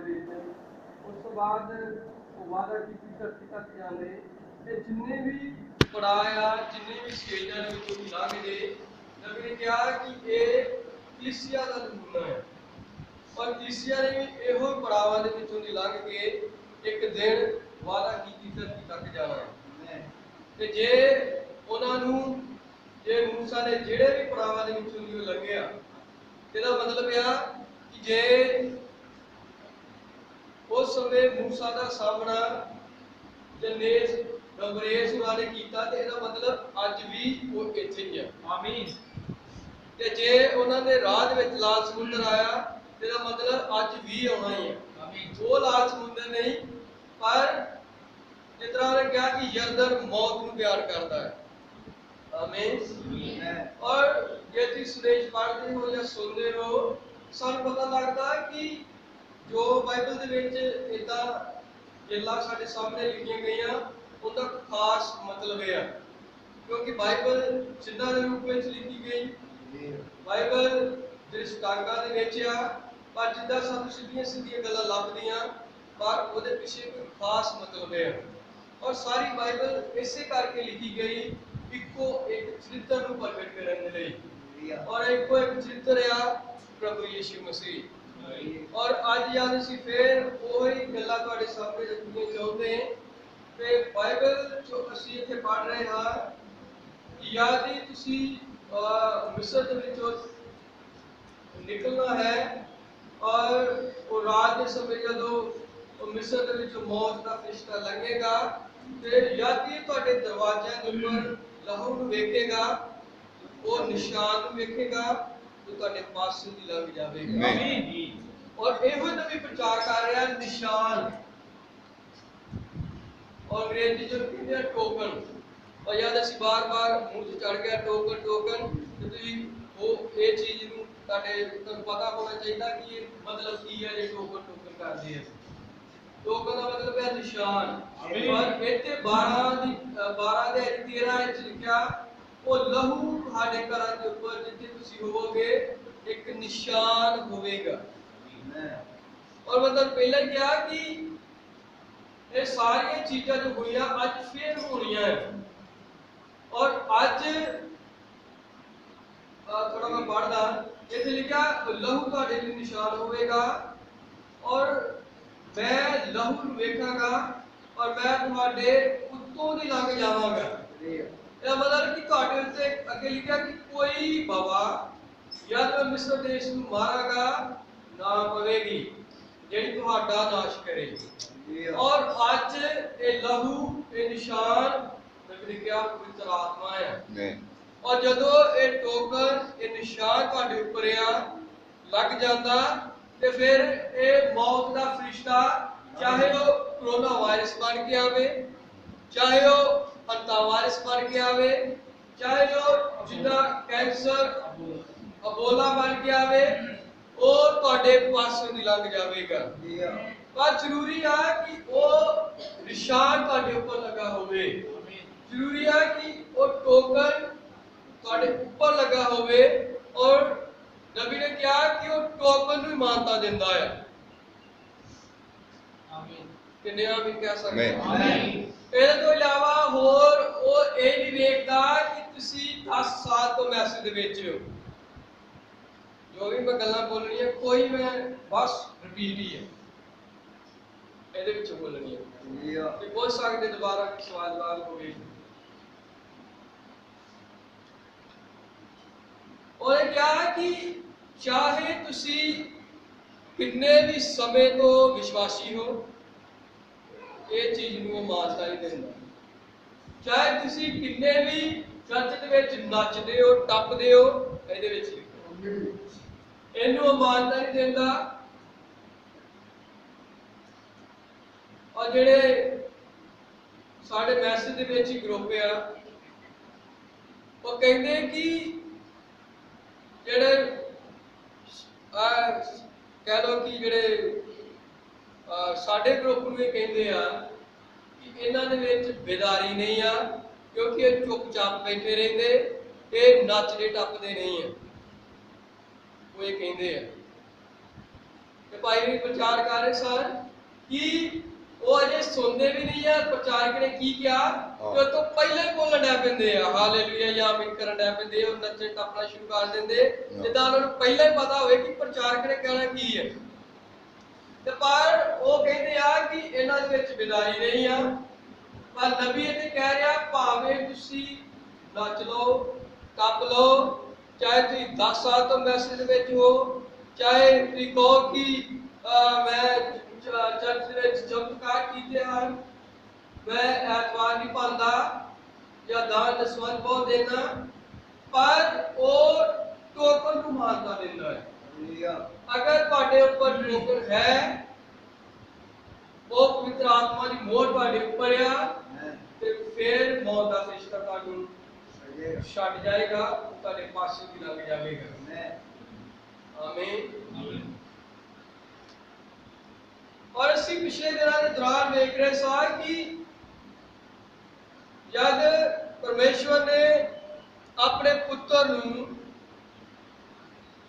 भेजने उस तो बाद वादा की धरती तक जाने ते जिन्ने भी पढ़ाया जिन्ने भी स्टेजां ने विचों दी लंघ गए नबी ने कहा कि ये कलीसिया का नमूना है और कलीसिया ने भी ਇਹੋ ਪੜਾਵਾਂ ਦੇ ਵਿੱਚੋਂ ਦੀ ਲੰਘ ਕੇ ਇੱਕ ਦਿਨ ਵਾਦਾ ਕੀਤੀ ਧਰਤੀ ਤੱਕ ਜਾਣਾ ਹੈ ਤੇ ਜੇ ਉਹਨਾਂ ਨੂੰ ਜੇ ਮੂਸਾ ਨੇ ਜਿਹੜੇ ਵੀ ਪੜਾਵਾਂ ਦੇ ਵਿੱਚੋਂ ਦੀ ਲੰਘਿਆ ਇਹਦਾ ਮਤਲਬ ਆ ਕਿ ਜੇ ਉਸ ਸਮੇਂ ਮੂਸਾ ਦਾ ਸਾਹਮਣਾ ਜਨੇਸ ਨਬਰੇਸ ਉਹਨਾਂ ਨੇ ਕੀਤਾ ਤੇ ਇਹਦਾ ਮਤਲਬ ਅੱਜ ਵੀ ਉਹ ਇੱਥੇ ਹੀ ਆ ਆਮੀਨ ਤੇ ਜੇ ਉਹਨਾਂ ਨੇ ਰਾਹ ਦੇ ਵਿੱਚ ਲਾਲ ਸਮੁੰਦਰ ਆਇਆ ਇਹਦਾ ਮਤਲਬ ਅੱਜ ਵੀ ਆਉਣਾ ਹੀ ਹੈ ਆਮੀਨ ਉਹ ਲਾਲ ਸਮੁੰਦਰ ਨਹੀਂ ਪਰ जिस तरह ने कहा कि यरदन मौत को प्यार करता है आमीन और ये तुम संदेश पढ़ते हो या सुनते हो सानू पता लगता है कि जो बाइबल दे विच इदा गल्लां साडे सामने लिखियां गईयां उनका खास मतलब है क्योंकि बाइबल चिन्हां दे रूप में लिखी गई बाइबल दृष्टांतां दे विच आ पर जिद्दां सानू सीधियां सीधियां गल्लां लभदियां पर ਉਹਦੇ ਪਿੱਛੇ कोई खास मतलब है और सारी बाइबल इसे करके लिखी गई इको एक चरित्र को प्रकट करने के लिए और इको एक चरित्र या प्रभु यीशु मसीह और आज याद सी फिर वही गल्लां ਤੁਹਾਡੇ सामने रखना चाहते हैं कि बाइबल जो ਅਸੀਂ ਇੱਥੇ पढ़ रहे हैं याद ही ਤੁਸੀਂ मिस्र ਦੇ ਵਿੱਚੋਂ निकलना है और वो रात के समय ਜਦੋਂ ਉਹ ਮਿਸਰ ਦੇ ਵਿੱਚ ਮੌਤ ਦਾ ਫਰਿਸ਼ਤਾ ਲੰਘੇਗਾ ਤੇ ਯਾਦੀ ਤੁਹਾਡੇ ਦਰਵਾਜ਼ਿਆਂ ਦੇ ਉੱਪਰ ਲਹੂ ਨੂੰ ਵੇਖੇਗਾ ਉਹ ਨਿਸ਼ਾਨ ਨੂੰ ਵੇਖੇਗਾ ਜੋ ਤੁਹਾਡੇ ਪਾਸੋਂ ਦੀ ਲੰਘ ਜਾਵੇਗਾ ਆਮੀਨ ਔਰ ਇਹੋ ਨਵੀਂ ਪ੍ਰਚਾਰ ਕਰ ਰਿਹਾ ਨਿਸ਼ਾਨ और अंग्रेजी जो कहते हैं टोकन और याद ਅਸੀਂ ਬਾਰ-ਬਾਰ ਮੂੰਹ ਤੇ ਚੜ ਗਿਆ ਟੋਕਨ ਟੋਕਨ ਤੇ ਤੁਸੀਂ ਉਹ ਇਹ ਚੀਜ਼ ਨੂੰ ਤੁਹਾਨੂੰ ਪਤਾ ਹੋਣਾ ਚਾਹੀਦਾ ਕਿ ਇਹ ਮਤਲਬ ਕੀ ਹੈ ਜੇ ਟੋਕਨ ਟੋਕਨ ਕਰਦੇ ਆ टोकन का मतलब है निशान और इत्थे 12 ਦੇ 13 ਵਿੱਚ ਲਿਖਿਆ ਉਹ ਲਹੂ ਤੁਹਾਡੇ ਘਰਾਂ ਦੇ ਉੱਪਰ ਜਿੱਥੇ ਤੁਸੀਂ ਹੋਵੋਗੇ ਇੱਕ ਨਿਸ਼ਾਨ ਹੋਵੇਗਾ और मतलब पहले क्या कि ये सारी चीजें जो हुईयां आज फिर होनियां है और आज थोड़ा मैं पढ़दा इत्थे लिखा लहू ਤੁਹਾਡੇ ਲਈ निशान होवेगा और मैं लहू वेखागा और मैं तुम्हारे उत्तों दी लंघ जावांगा ये मतलब कि ਤੁਹਾਡੇ ਉੱਤੇ ਅੱਗੇ ਲਿਖਿਆ ਕਿ ਕੋਈ ਬਵਾ ਜਦ ਮੈਂ ਮਿਸਰ ਦੇਸ਼ ਨੂੰ ਮਾਰਾਂਗਾ ਨਾ ਪਵੇਗੀ ਜਿਹੜੀ ਤੁਹਾਡਾ ਨਾਸ਼ ਕਰੇਗੀ और ਅੱਜ ਇਹ ਲਹੂ ਇਹ ਨਿਸ਼ਾਨ ਨਬੀ ਨੇ ਕਿਹਾ ਪਵਿੱਤਰ ਆਤਮਾ ਹੈ और ਜਦੋਂ ਇਹ ਟੋਕਨ ਇਹ ਨਿਸ਼ਾਨ ਤੁਹਾਡੇ ਉੱਪਰ ਆ ਲੱਗ ਜਾਂਦਾ ਤੇ ਫਿਰ ਇਹ ਮੌਤ ਦਾ ਫਰਿਸ਼ਤਾ ਚਾਹੇ ਉਹ ਕੋਰੋਨਾ ਵਾਇਰਸ ਬਣ ਕੇ ਆਵੇ ਚਾਹੇ ਉਹ ਹੰਤਾ ਵਾਇਰਸ ਬਣ ਕੇ ਆਵੇ ਚਾਹੇ ਉਹ ਜਿੱਦਾਂ ਕੈਂਸਰ ਅਬੋਲਾ ਬਣ ਕੇ ਆਵੇ ਉਹ ਤੁਹਾਡੇ ਪਾਸੋਂ ਦੀ ਲੰਘ ਜਾਵੇਗਾ ਪਰ ਜ਼ਰੂਰੀ ਆ ਕਿ ਉਹ ਨਿਸ਼ਾਨ ਤੁਹਾਡੇ ਉੱਪਰ ਲੱਗਾ ਹੋਵੇ ਜ਼ਰੂਰੀ ਆ ਕਿ ਉਹ ਟੋਕਨ ਤੁਹਾਡੇ ਉੱਪਰ ਲੱਗਾ ਹੋਵੇ और नबी ने कहा कि वो टोकन ਨੂੰ ਮਾਨਤਾ ਦਿੰਦਾ ਹੈ ਆਮੀਨ ਕਿੰਨੇ ਆ ਵੀ ਕਹਿ ਸਕਦੇ ਆਮੀਨ ਇਹਦੇ ਤੋਂ ਇਲਾਵਾ ਹੋਰ ਉਹ ਇਹ ਨਹੀਂ ਵੇਖਦਾ ਕਿ ਤੁਸੀਂ 10 ਸਾਲ ਤੋਂ ਮੈਸੇਜ ਦੇ ਵਿੱਚ ਹੋ ਜੋ ਵੀ ਮੈਂ ਗੱਲਾਂ ਬੋਲਣੀਆਂ ਕੋਈ ਮੈਂ ਬਸ ਰਿਪੀਟ ਹੀ ਹੈ ਇਹਦੇ ਵਿੱਚ ਬੋਲਣੀ ਹੈ ਤੇ ਪੁੱਛ ਸਕਦੇ ਦੁਬਾਰਾ ਕਿ ਸਵਾਲ ਜਵਾਬ ਹੋਵੇ और क्या है कि चाहे तुसी कितने भी समय तो विश्वासी हो ये चीज ਨੂੰ ਮਾਨਤਾ ਨਹੀਂ ਦਿੰਦਾ ਚਾਹੇ ਤੁਸੀਂ ਕਿੰਨੇ ਵੀ ਚਰਚ ਦੇ ਵਿੱਚ ਨੱਚਦੇ ਹੋ ਟੱਪਦੇ ਹੋ ਇਹਦੇ ਵਿੱਚ ਇਹਨੂੰ ਮਾਨਤਾ ਨਹੀਂ ਦਿੰਦਾ और ਜਿਹੜੇ ਸਾਡੇ ਮੈਸੇਜ ਦੇ ਵਿੱਚ ਹੀ ਗਰੁੱਪ ਆ ਉਹ ਕਹਿੰਦੇ ਕਿ ਜਿਹੜੇ कह लो कि ਜਿਹੜੇ ਸਾਡੇ ਗਰੁੱਪ ਨੂੰ ਇਹ ਕਹਿੰਦੇ ਆ ਕਿ ਇਹਨਾਂ ਦੇ ਵਿੱਚ ਬੇਦਾਰੀ ਨਹੀਂ ਆ ਕਿਉਂਕਿ ਇਹ ਚੁੱਪਚਾਪ ਬੈਠੇ ਰਹਿੰਦੇ ਇਹ ਨੱਚਦੇ ਟੱਪਦੇ ਨਹੀਂ ਆ ਉਹ ਇਹ ਕਹਿੰਦੇ ਆ ਤੇ सिपाही भी प्रचार कर रहे सर कि वो अजे सुनते भी नहीं है प्रचारक ने की किया कि तो पहले ही बोलन डै पैंदे आ हालेलुया या आमीन करन डै पैंदे और नच्चन टपना शुरू कर देंगे जिद्दां उन्हां नूं पहले ही पता होवे कि प्रचारक ने कहना की है ते पर वो कहते आ कि इन्हां दे विच विदाई नहीं आ पर नबी इत्थे कह रहा भावें तुसी नच लो टप लो चाहे तुसी 10 साल तो मैसेज विच हो चाहे तुसी कहो कि मैं चर्च ਦੇ ਵਿੱਚ ਚਮਤਕਾਰ ਕੀਤੇ ਹਨ मैं ਐਤਵਾਰ नहीं पांदा या दान दसवंਧ बहुत देना पर वो टोकन ਨੂੰ ਮਾਨਤਾ ਦਿੰਦਾ है अगर ਤੁਹਾਡੇ ਉੱਪਰ ਟੋਕਨ है वो पवित्र आत्मा ਦੀ ਮੋਹਰ ਤੁਹਾਡੇ ਉੱਪਰ ਆ ਤੇ ਫਿਰ ਮੌਤ ਦਾ ਫਰਿਸ਼ਤਾ ਤੁਹਾਨੂੰ ਛੱਡ ਜਾਏਗਾ ਤੁਹਾਡੇ ਪਾਸੇ ਵੀ ਲੱਗ ਜਾਵੇਗਾ आमीन आमीन और ਅਸੀਂ ਪਿਛਲੇ ਦਿਨਾਂ ਦੇ ਦੌਰਾਨ ਵੇਖ ਰਹੇ ਸਾਂ ਕਿ ਜਦ ਪਰਮੇਸ਼ਵਰ ਨੇ ਆਪਣੇ ਪੁੱਤਰ ਨੂੰ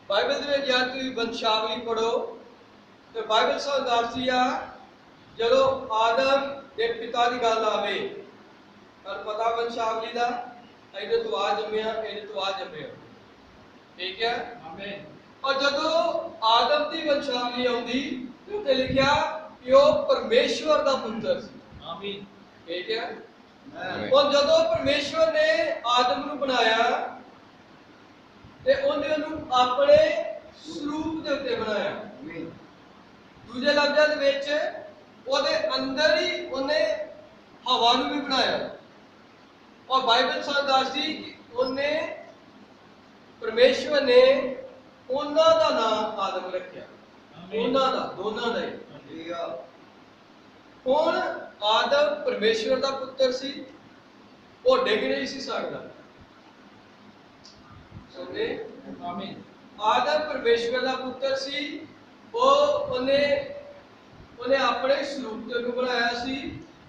ਬਾਈਬਲ ਦੇ ਵਿੱਚ ਜਦ ਤੁਸੀਂ ਵੰਸ਼ਾਵਲੀ ਪੜੋ ਤੇ ਬਾਈਬਲ ਸਾਨੂੰ ਦੱਸਦੀ ਆ ਜਦੋਂ ਆਦਮ ਦੇ ਪਿਤਾ ਦੀ ਗੱਲ ਆਵੇ ਤਾਂ ਪਤਾ ਵੰਸ਼ਾਵਲੀ ਦਾ ਇਹਦੇ ਤੋਂ ਆ ਜੰਮਿਆ ਇਹਦੇ ਤੋਂ ਆ ਜੰਮਿਆ ਠੀਕ ਹੈ ਆਮੀਨ और जदों आदम की वंशावली आउंदी ते लिखिया कि वो परमेश्वर दा पुत्र सी आमीन ठीक है और जदों परमेश्वर ने आदम नूं बनाया ते उन्हें नूं अपने स्वरूप दे उत्ते बनाया आमीन दूजे लफ्ज़ां दे विच ओदे अंदर ही उन्हें हवा नूं भी बनाया और बाइबल सानूं दसदी कि उन्हें परमेश्वर ने ਉਹਨਾਂ ਦਾ ਨਾਮ ਆਦਮ ਰੱਖਿਆ ਉਹਨਾਂ ਦਾ ਦੋਨਾਂ ਦਾ ਹੀ ਹੁਣ ਆਦਮ ਪਰਮੇਸ਼ਵਰ ਦਾ ਪੁੱਤਰ ਸੀ ਉਹ ਡਿੱਗ ਨਹੀਂ ਸੀ ਸਕਦਾ ਸੁਣਦੇ ਆਮੀਨ ਆਦਮ ਪਰਮੇਸ਼ਵਰ ਦਾ ਪੁੱਤਰ ਸੀ ਉਹਨੇ ਆਪਣੇ ਸਰੂਪ ਤੇ ਨੂੰ ਬਣਾਇਆ ਸੀ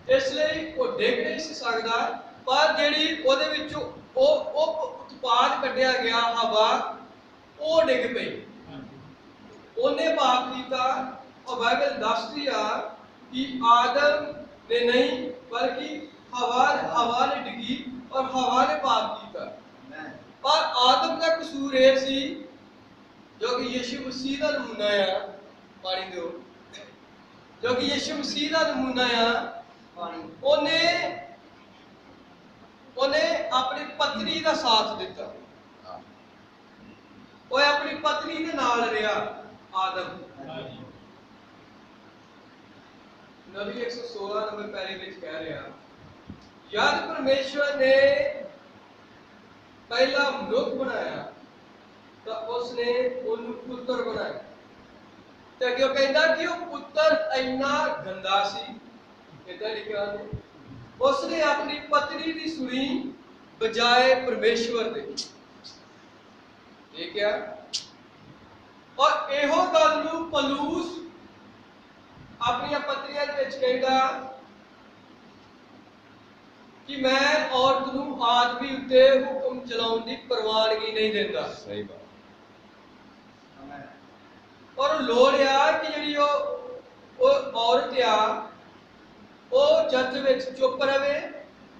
ਇਸ ਲਈ ਉਹ ਡਿੱਗ ਨਹੀਂ ਸੀ ਸਕਦਾ ਪਰ ਜਿਹੜੀ ਉਹਦੇ ਵਿੱਚੋਂ ਉਹ ਉਤਪਾਦ ਕੱਢਿਆ ਗਿਆ ਹਵਾ ਉਹ ਡਿੱਗ ਪਈ ਉਹਨੇ ਪਾਪ ਕੀਤਾ और बाइबल दसती आ कि आदम ने नहीं बल्कि हवा ने डिगी और हवा ने पाप किया पर आदम का कसूर यह सी जो कि यीशु मसीह का नमूना है पानी दो जो कि यीशु मसीह का नमूना है उन्हें अपनी पत्नी का साथ दिता वो अपनी पत्नी के नाल रहा आदम नबी 116 नंबर पैरे में कह रहा जब परमेश्वर ने पहला मनुख बनाया तो उसने उन्हें पुत्र बनाया तो क्यों कहता कि वो पुत्र इन्ना गंदा सी कहता लिखा उसने अपनी पत्नी की सुनी बजाय परमेश्वर दे ठीक है और एहो गल नूं पलूस अपनी पत्नियां दे विच कहंदा कि मैं औरत नूं आदमी उत्ते हुक्म चलाउण दी प्रवानगी नहीं देंदा सही बात आमीन और लोड़ आ कि जिहड़ी ओ औरत आ ओ चर्च विच चुप रहे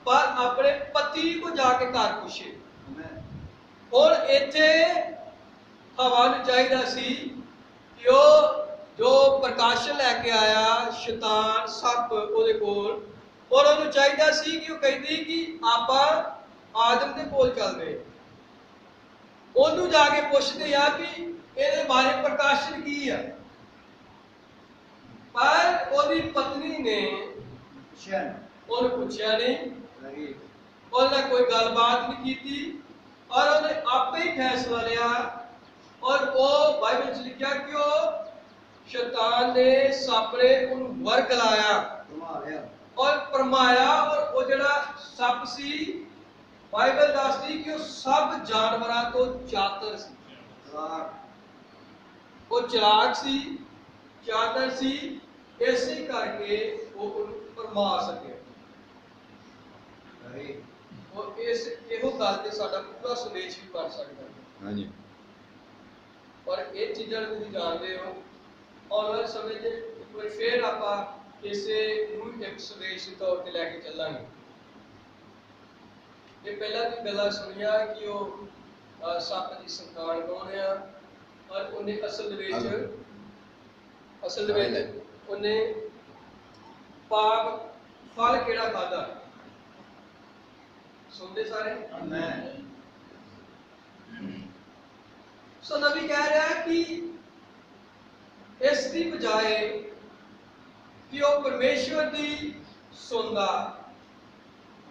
पर अपने पति को जाके घर पूछे और इत्थे हवा नूं चाहीदा सी कि वो जो प्रकाशन लैके आया शैतान सप उहदे कोल और उहनूं चाहीदा सी कि वो कहदी कि आपां आदम दे कोल चलदे उहनूं जाके पुछदे आ कि इहदे बारे प्रकाशन की है पर उहदी पत्नी ने उहनूं पुछया नहीं उहने कोई गलबात नहीं कीती और उन्हें आपे ही फैसला लिया और वो बाइबल च लिखा कि वो शैतान ने सप ने उन्हें वर्ग लाया और परमाया और वो जड़ा सप सी बाइबल दसदी कि वो सब जानवरों तो चातर सी वो चलाक सी चातर सी इसे करके वो परमा सके और इस एहो गल ते साडा पूरा संदेश भी पढ़ सकदा है हां जी और ये चीज़ां तुसीं जानदे हो ਆਉਣ ਵਾਲੇ ਸਮੇਂ 'ਚ ਇੱਕ ਵਾਰ ਫੇਰ ਆਪਾਂ ਇਸੇ ਨੂੰ ਇੱਕ ਸੰਦੇਸ਼ ਦੇ ਤੌਰ ਤੇ ਲੈ ਕੇ ਚੱਲਾਂਗੇ। ਇਹ ਪਹਿਲਾਂ ਵੀ ਗੱਲਾਂ ਸੁਣੀਆਂ ਕਿ ਉਹ ਸੱਪ ਦੀ ਸੰਤਾਨ ਕੌਣ ਆ, ਔਰ ਉਹਨੇ ਅਸਲ ਦੇ ਵਿੱਚ ਉਹਨੇ ਪਾਪ ਫਲ ਕਿਹੜਾ ਖਾਦਾ। ਸੁਣਦੇ ਸਾਰੇ? ਸੋ ਨਬੀ ਕਹਿ ਰਿਹਾ ਕਿ ਇਸ ਦੀ ਬਜਾਏ ਕਿ ਉਹ ਪਰਮੇਸ਼ਵਰ ਦੀ ਸੁਣਦਾ,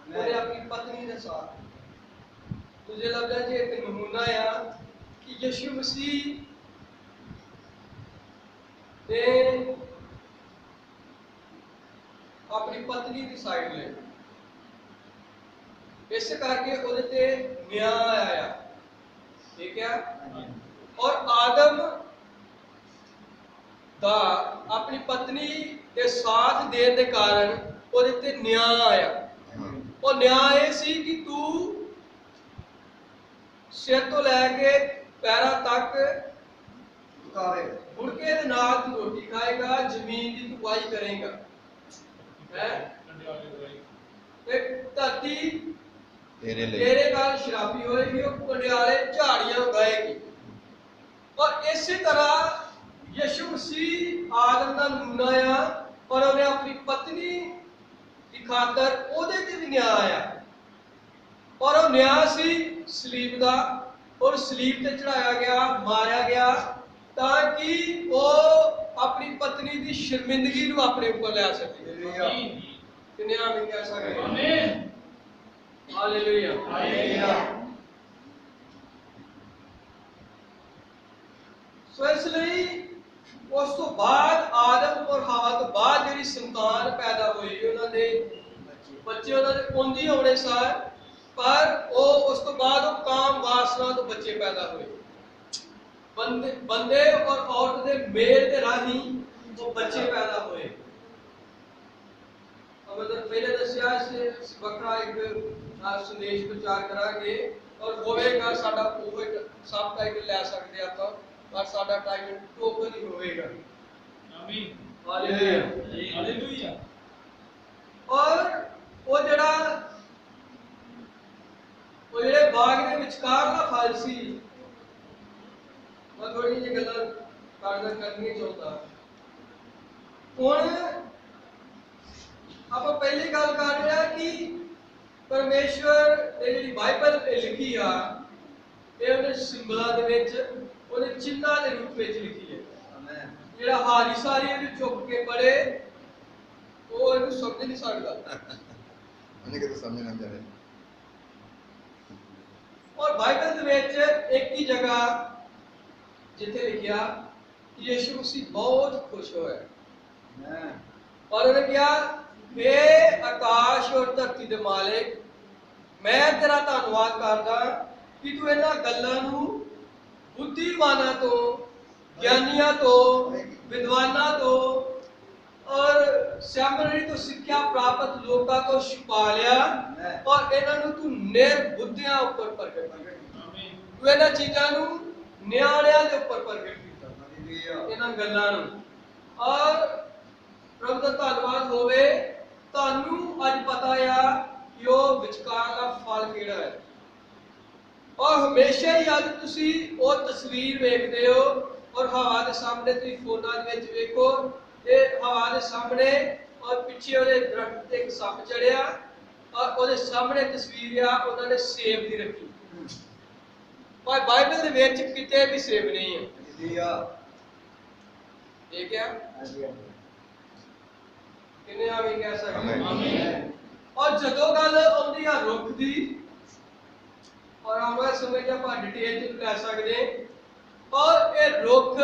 ਉਹਨੇ ਆਪਣੀ ਪਤਨੀ ਦੇ ਸਾਥ ਦੂਜੇ ਲਫ਼ਜ਼ਾਂ 'ਚ ਇੱਕ ਨਮੂਨਾ ਆ ਕਿ ਯਿਸੂ ਮਸੀਹ ਨੇ ਆਪਣੀ ਪਤਨੀ ਦੀ ਸਾਈਡ ਲਈ, ਇਸ ਕਰਕੇ ਉਹਦੇ ਤੇ ਨਿਆਂ ਆਇਆ। ਠੀਕ ਹੈ? ਔਰ ਆਦਮ ਦਾ ਆਪਣੀ ਪਤਨੀ ਦੇ ਸਾਥ ਦੇਣ ਦੇ ਕਾਰਨ ਉਹਦੇ ਤੇ ਨਿਆਂ ਆਇਆ। ਉਹ ਨਿਆਂ ਇਹ ਸੀ ਕਿ ਤੂੰ ਸਿਰ ਤੋਂ ਲੈ ਕੇ ਪੈਰਾਂ ਤੱਕ ਗੁੜਕੇ ਦੇ ਨਾਲ ਤੂੰ ਰੋਟੀ ਖਾਏਗਾ, ਜ਼ਮੀਨ ਦੀ ਤੂੰ ਵਾਈ ਕਰੇਗਾ, ਤੇ ਧਰਤੀ ਤੇਰੇ ਨਾਲ ਸ਼ਰਾਬੀ ਹੋਏਗੀ, ਉਹ ਕੰਡਿਆਲੇ ਝਾੜੀਆਂ ਉਗਾਏਗੀ। ਔਰ ਇਸੇ ਤਰ੍ਹਾਂ ਯਿਸੂ ਮਸੀਹ ਆਦਮ ਦਾ ਨਮੂਨਾ ਆ, ਪਰ ਉਹਨੇ ਆਪਣੀ ਪਤਨੀ ਦੀ ਖਾਤਰ ਉਹਦੇ ਤੇ ਵੀ ਨਿਆਂ ਆਇਆ, ਔਰ ਉਹ ਨਿਆਂ ਸੀ ਸਲੀਬ ਦਾ, ਔਰ ਸਲੀਬ ਤੇ ਚੜਾਇਆ ਗਿਆ, ਮਾਰਿਆ ਗਿਆ, ਤਾਂ ਕਿ ਉਹ ਆਪਣੀ ਪਤਨੀ ਦੀ ਸ਼ਰਮਿੰਦਗੀ ਨੂੰ ਆਪਣੇ ਉੱਪਰ ਲੈ ਸਕੇ। ਕਿੰਨੇ ਆਮੀਨ ਕਹਿ ਸਕਦੇ? ਆਮੀਨ, ਹਾਲੇਲੂਇਆ, ਹਾਲੇਲੂਇਆ। ਸੋ ਇਸ ਲਈ ਉਸ ਤੋਂ ਬਾਅਦ ਆਦਮ ਔਰ ਹਵਾ ਤੋਂ ਬਾਅਦ ਜਿਹੜੀ ਸੰਤਾਨ ਪੈਦਾ ਹੋਈ, ਉਹਨਾਂ ਦੇ ਬੱਚੇ ਉਹਨਾਂ ਦੇ ਪੁੰਜ ਹੀ ਹੋਣੇ ਸਨ, ਪਰ ਉਹ ਉਸ ਤੋਂ ਬਾਅਦ ਉਹ ਕਾਮ ਵਾਸਨਾ ਤੋਂ ਬੱਚੇ ਪੈਦਾ ਹੋਏ। ਬੰਦੇ ਔਰ ਔਰਤ ਦੇ ਮੇਲ ਦੇ ਰਾਹੀਂ ਉਹ ਬੱਚੇ ਪੈਦਾ ਹੋਏ। ਮਤਲਬ ਪਹਿਲੇ ਦੱਸਿਆ ਇਸ ਵੱਖਰਾ ਇੱਕ ਸੰਦੇਸ਼ ਪ੍ਰਚਾਰ ਕਰਾਂਗੇ, ਔਰ ਹੋਵੇਗਾ ਸਾਡਾ ਉਹ ਸਭ ਟਾਈਟਲ ਲੈ ਸਕਦੇ ਆਪਾਂ, ਪਰ ਸਾਡਾ ਟਾਈਟਲ ਟੋਕਨ ਹੀ ਹੋਵੇਗਾ। ਆਮੀਨ, ਹਾਲੇਲੂਇਆ, ਹਾਲੇਲੂਇਆ। ਔਰ ਉਹ ਜਿਹੜੇ ਬਾਗ ਦੇ ਵਿਚਕਾਰਲਾ ਫਲ ਸੀ, ਮੈਂ ਥੋੜੀ ਜਿਹੀ ਗੱਲਾਂ ਕਰਨੀਆਂ ਚਾਹੁੰਦਾ। ਹੁਣ ਆਪਾਂ ਪਹਿਲੀ ਗੱਲ ਕਰ ਰਹੇ ਹਾਂ ਕਿ ਪਰਮੇਸ਼ਵਰ ਨੇ ਜਿਹੜੀ ਬਾਈਬਲ ਲਿਖੀ ਆ, ਇਹ ਉਹਨੇ ਸਿੰਬਲਾਂ ਦੇ ਵਿੱਚ, ਉਹਨੇ ਚਿੰਨ੍ਹਾਂ ਦੇ ਰੂਪ ਵਿੱਚ ਲਿਖੀ ਹੈ। ਜਿਹੜਾ ਹਾਰੀ ਸਾਰੀ ਇਹਨੂੰ ਚੁੱਕ ਕੇ ਪੜੇ ਉਹ ਇਹਨੂੰ ਸਮਝ ਨਹੀਂ ਸਕਦਾ। ਉਹਨੇ ਕਿਤੇ ਸਮਝ ਨਾ ਜਾਵੇ। ਔਰ ਬਾਈਬਲ ਦੇ ਵਿੱਚ ਇੱਕ ਹੀ ਜਗ੍ਹਾ ਜਿੱਥੇ ਲਿਖਿਆ ਯਿਸੂ ਮਸੀਹ ਬਹੁਤ ਖੁਸ਼ ਹੋਇਆ, ਔਰ ਉਹਨੇ ਕਿਹਾ, हे ਆਕਾਸ਼ ਔਰ ਧਰਤੀ ਦੇ ਮਾਲਿਕ, ਮੈਂ ਤੇਰਾ ਧੰਨਵਾਦ ਕਰਦਾ ਕਿ ਤੂੰ ਇਹਨਾਂ ਗੱਲਾਂ ਨੂੰ ਬੁੱਧੀਮਾਨਾਂ ਤੋਂ, ਗਿਆਨੀਆਂ ਤੋਂ, ਵਿਦਵਾਨਾਂ ਤੋਂ ਔਰ ਸੈਮਿਨਾਰੀ ਤੋਂ ਸਿੱਖਿਆ ਪ੍ਰਾਪਤ ਲੋਕਾਂ ਤੋਂ ਛੁਪਾ ਲਿਆ, ਔਰ ਇਹਨਾਂ ਨੂੰ ਤੂੰ ਨਿਰਬੁੱਧਿਆਂ ਉੱਪਰ ਪ੍ਰਗਟ ਕੀਤਾ। ਤੂੰ ਇਹਨਾਂ ਚੀਜ਼ਾਂ ਨੂੰ ਨਿਆਣਿਆਂ ਦੇ ਉੱਪਰ ਪ੍ਰਗਟ ਕੀਤਾ, ਇਹਨਾਂ ਗੱਲਾਂ ਨੂੰ। ਔਰ ਪ੍ਰਭੂ ਦਾ ਧੰਨਵਾਦ ਹੋਵੇ, ਤੁਹਾਨੂੰ ਅੱਜ ਪਤਾ ਆ ਕਿ ਉਹ ਵਿਚਕਾਰਲਾ ਫਲ ਕਿਹੜਾ ਹੈ। ਔਰ ਹਮੇਸ਼ਾ ਹੀ ਅੱਜ ਤੁਸੀਂ ਉਹ ਤਸਵੀਰ ਵੇਖਦੇ ਹੋ, ਔਰ ਹਵਾ ਦੇ ਸਾਹਮਣੇ ਤੁਸੀਂ ਫੋਨਾਂ ਦੇ ਵਿੱਚ ਵੇਖੋ, ਤੇ ਹਵਾ ਦੇ ਸਾਹਮਣੇ ਔਰ ਪਿੱਛੇ ਉਹਦੇ ਦਰਖਤ ਤੇ ਇੱਕ ਸੱਪ ਚੜਿਆ, ਔਰ ਉਹਦੇ ਸਾਹਮਣੇ ਤਸਵੀਰ ਆ ਉਹਨਾਂ ਨੇ ਸੇਬ ਦੀ ਰੱਖੀ, ਪਰ ਬਾਈਬਲ ਦੇ ਵਿੱਚ ਕਿਤੇ ਵੀ ਸੇਬ ਨਹੀਂ ਹੈ। ਇਹ ਕਿਆ? ਕਿੰਨੇ ਆਮੀਨ ਕਹਿ ਸਕਦੇ? ਆਮੀਨ। ਔਰ ਜਦੋਂ ਗੱਲ ਆਉਂਦੀ ਆ ਰੁੱਖ ਦੀ, ਔਰ ਆਉਣਾ ਸਮੇਂ ਜੇ ਆਪਾਂ ਡਿਟੇਲ ਚ ਲੈ ਸਕਦੇ, ਔਰ ਇਹ ਰੁੱਖ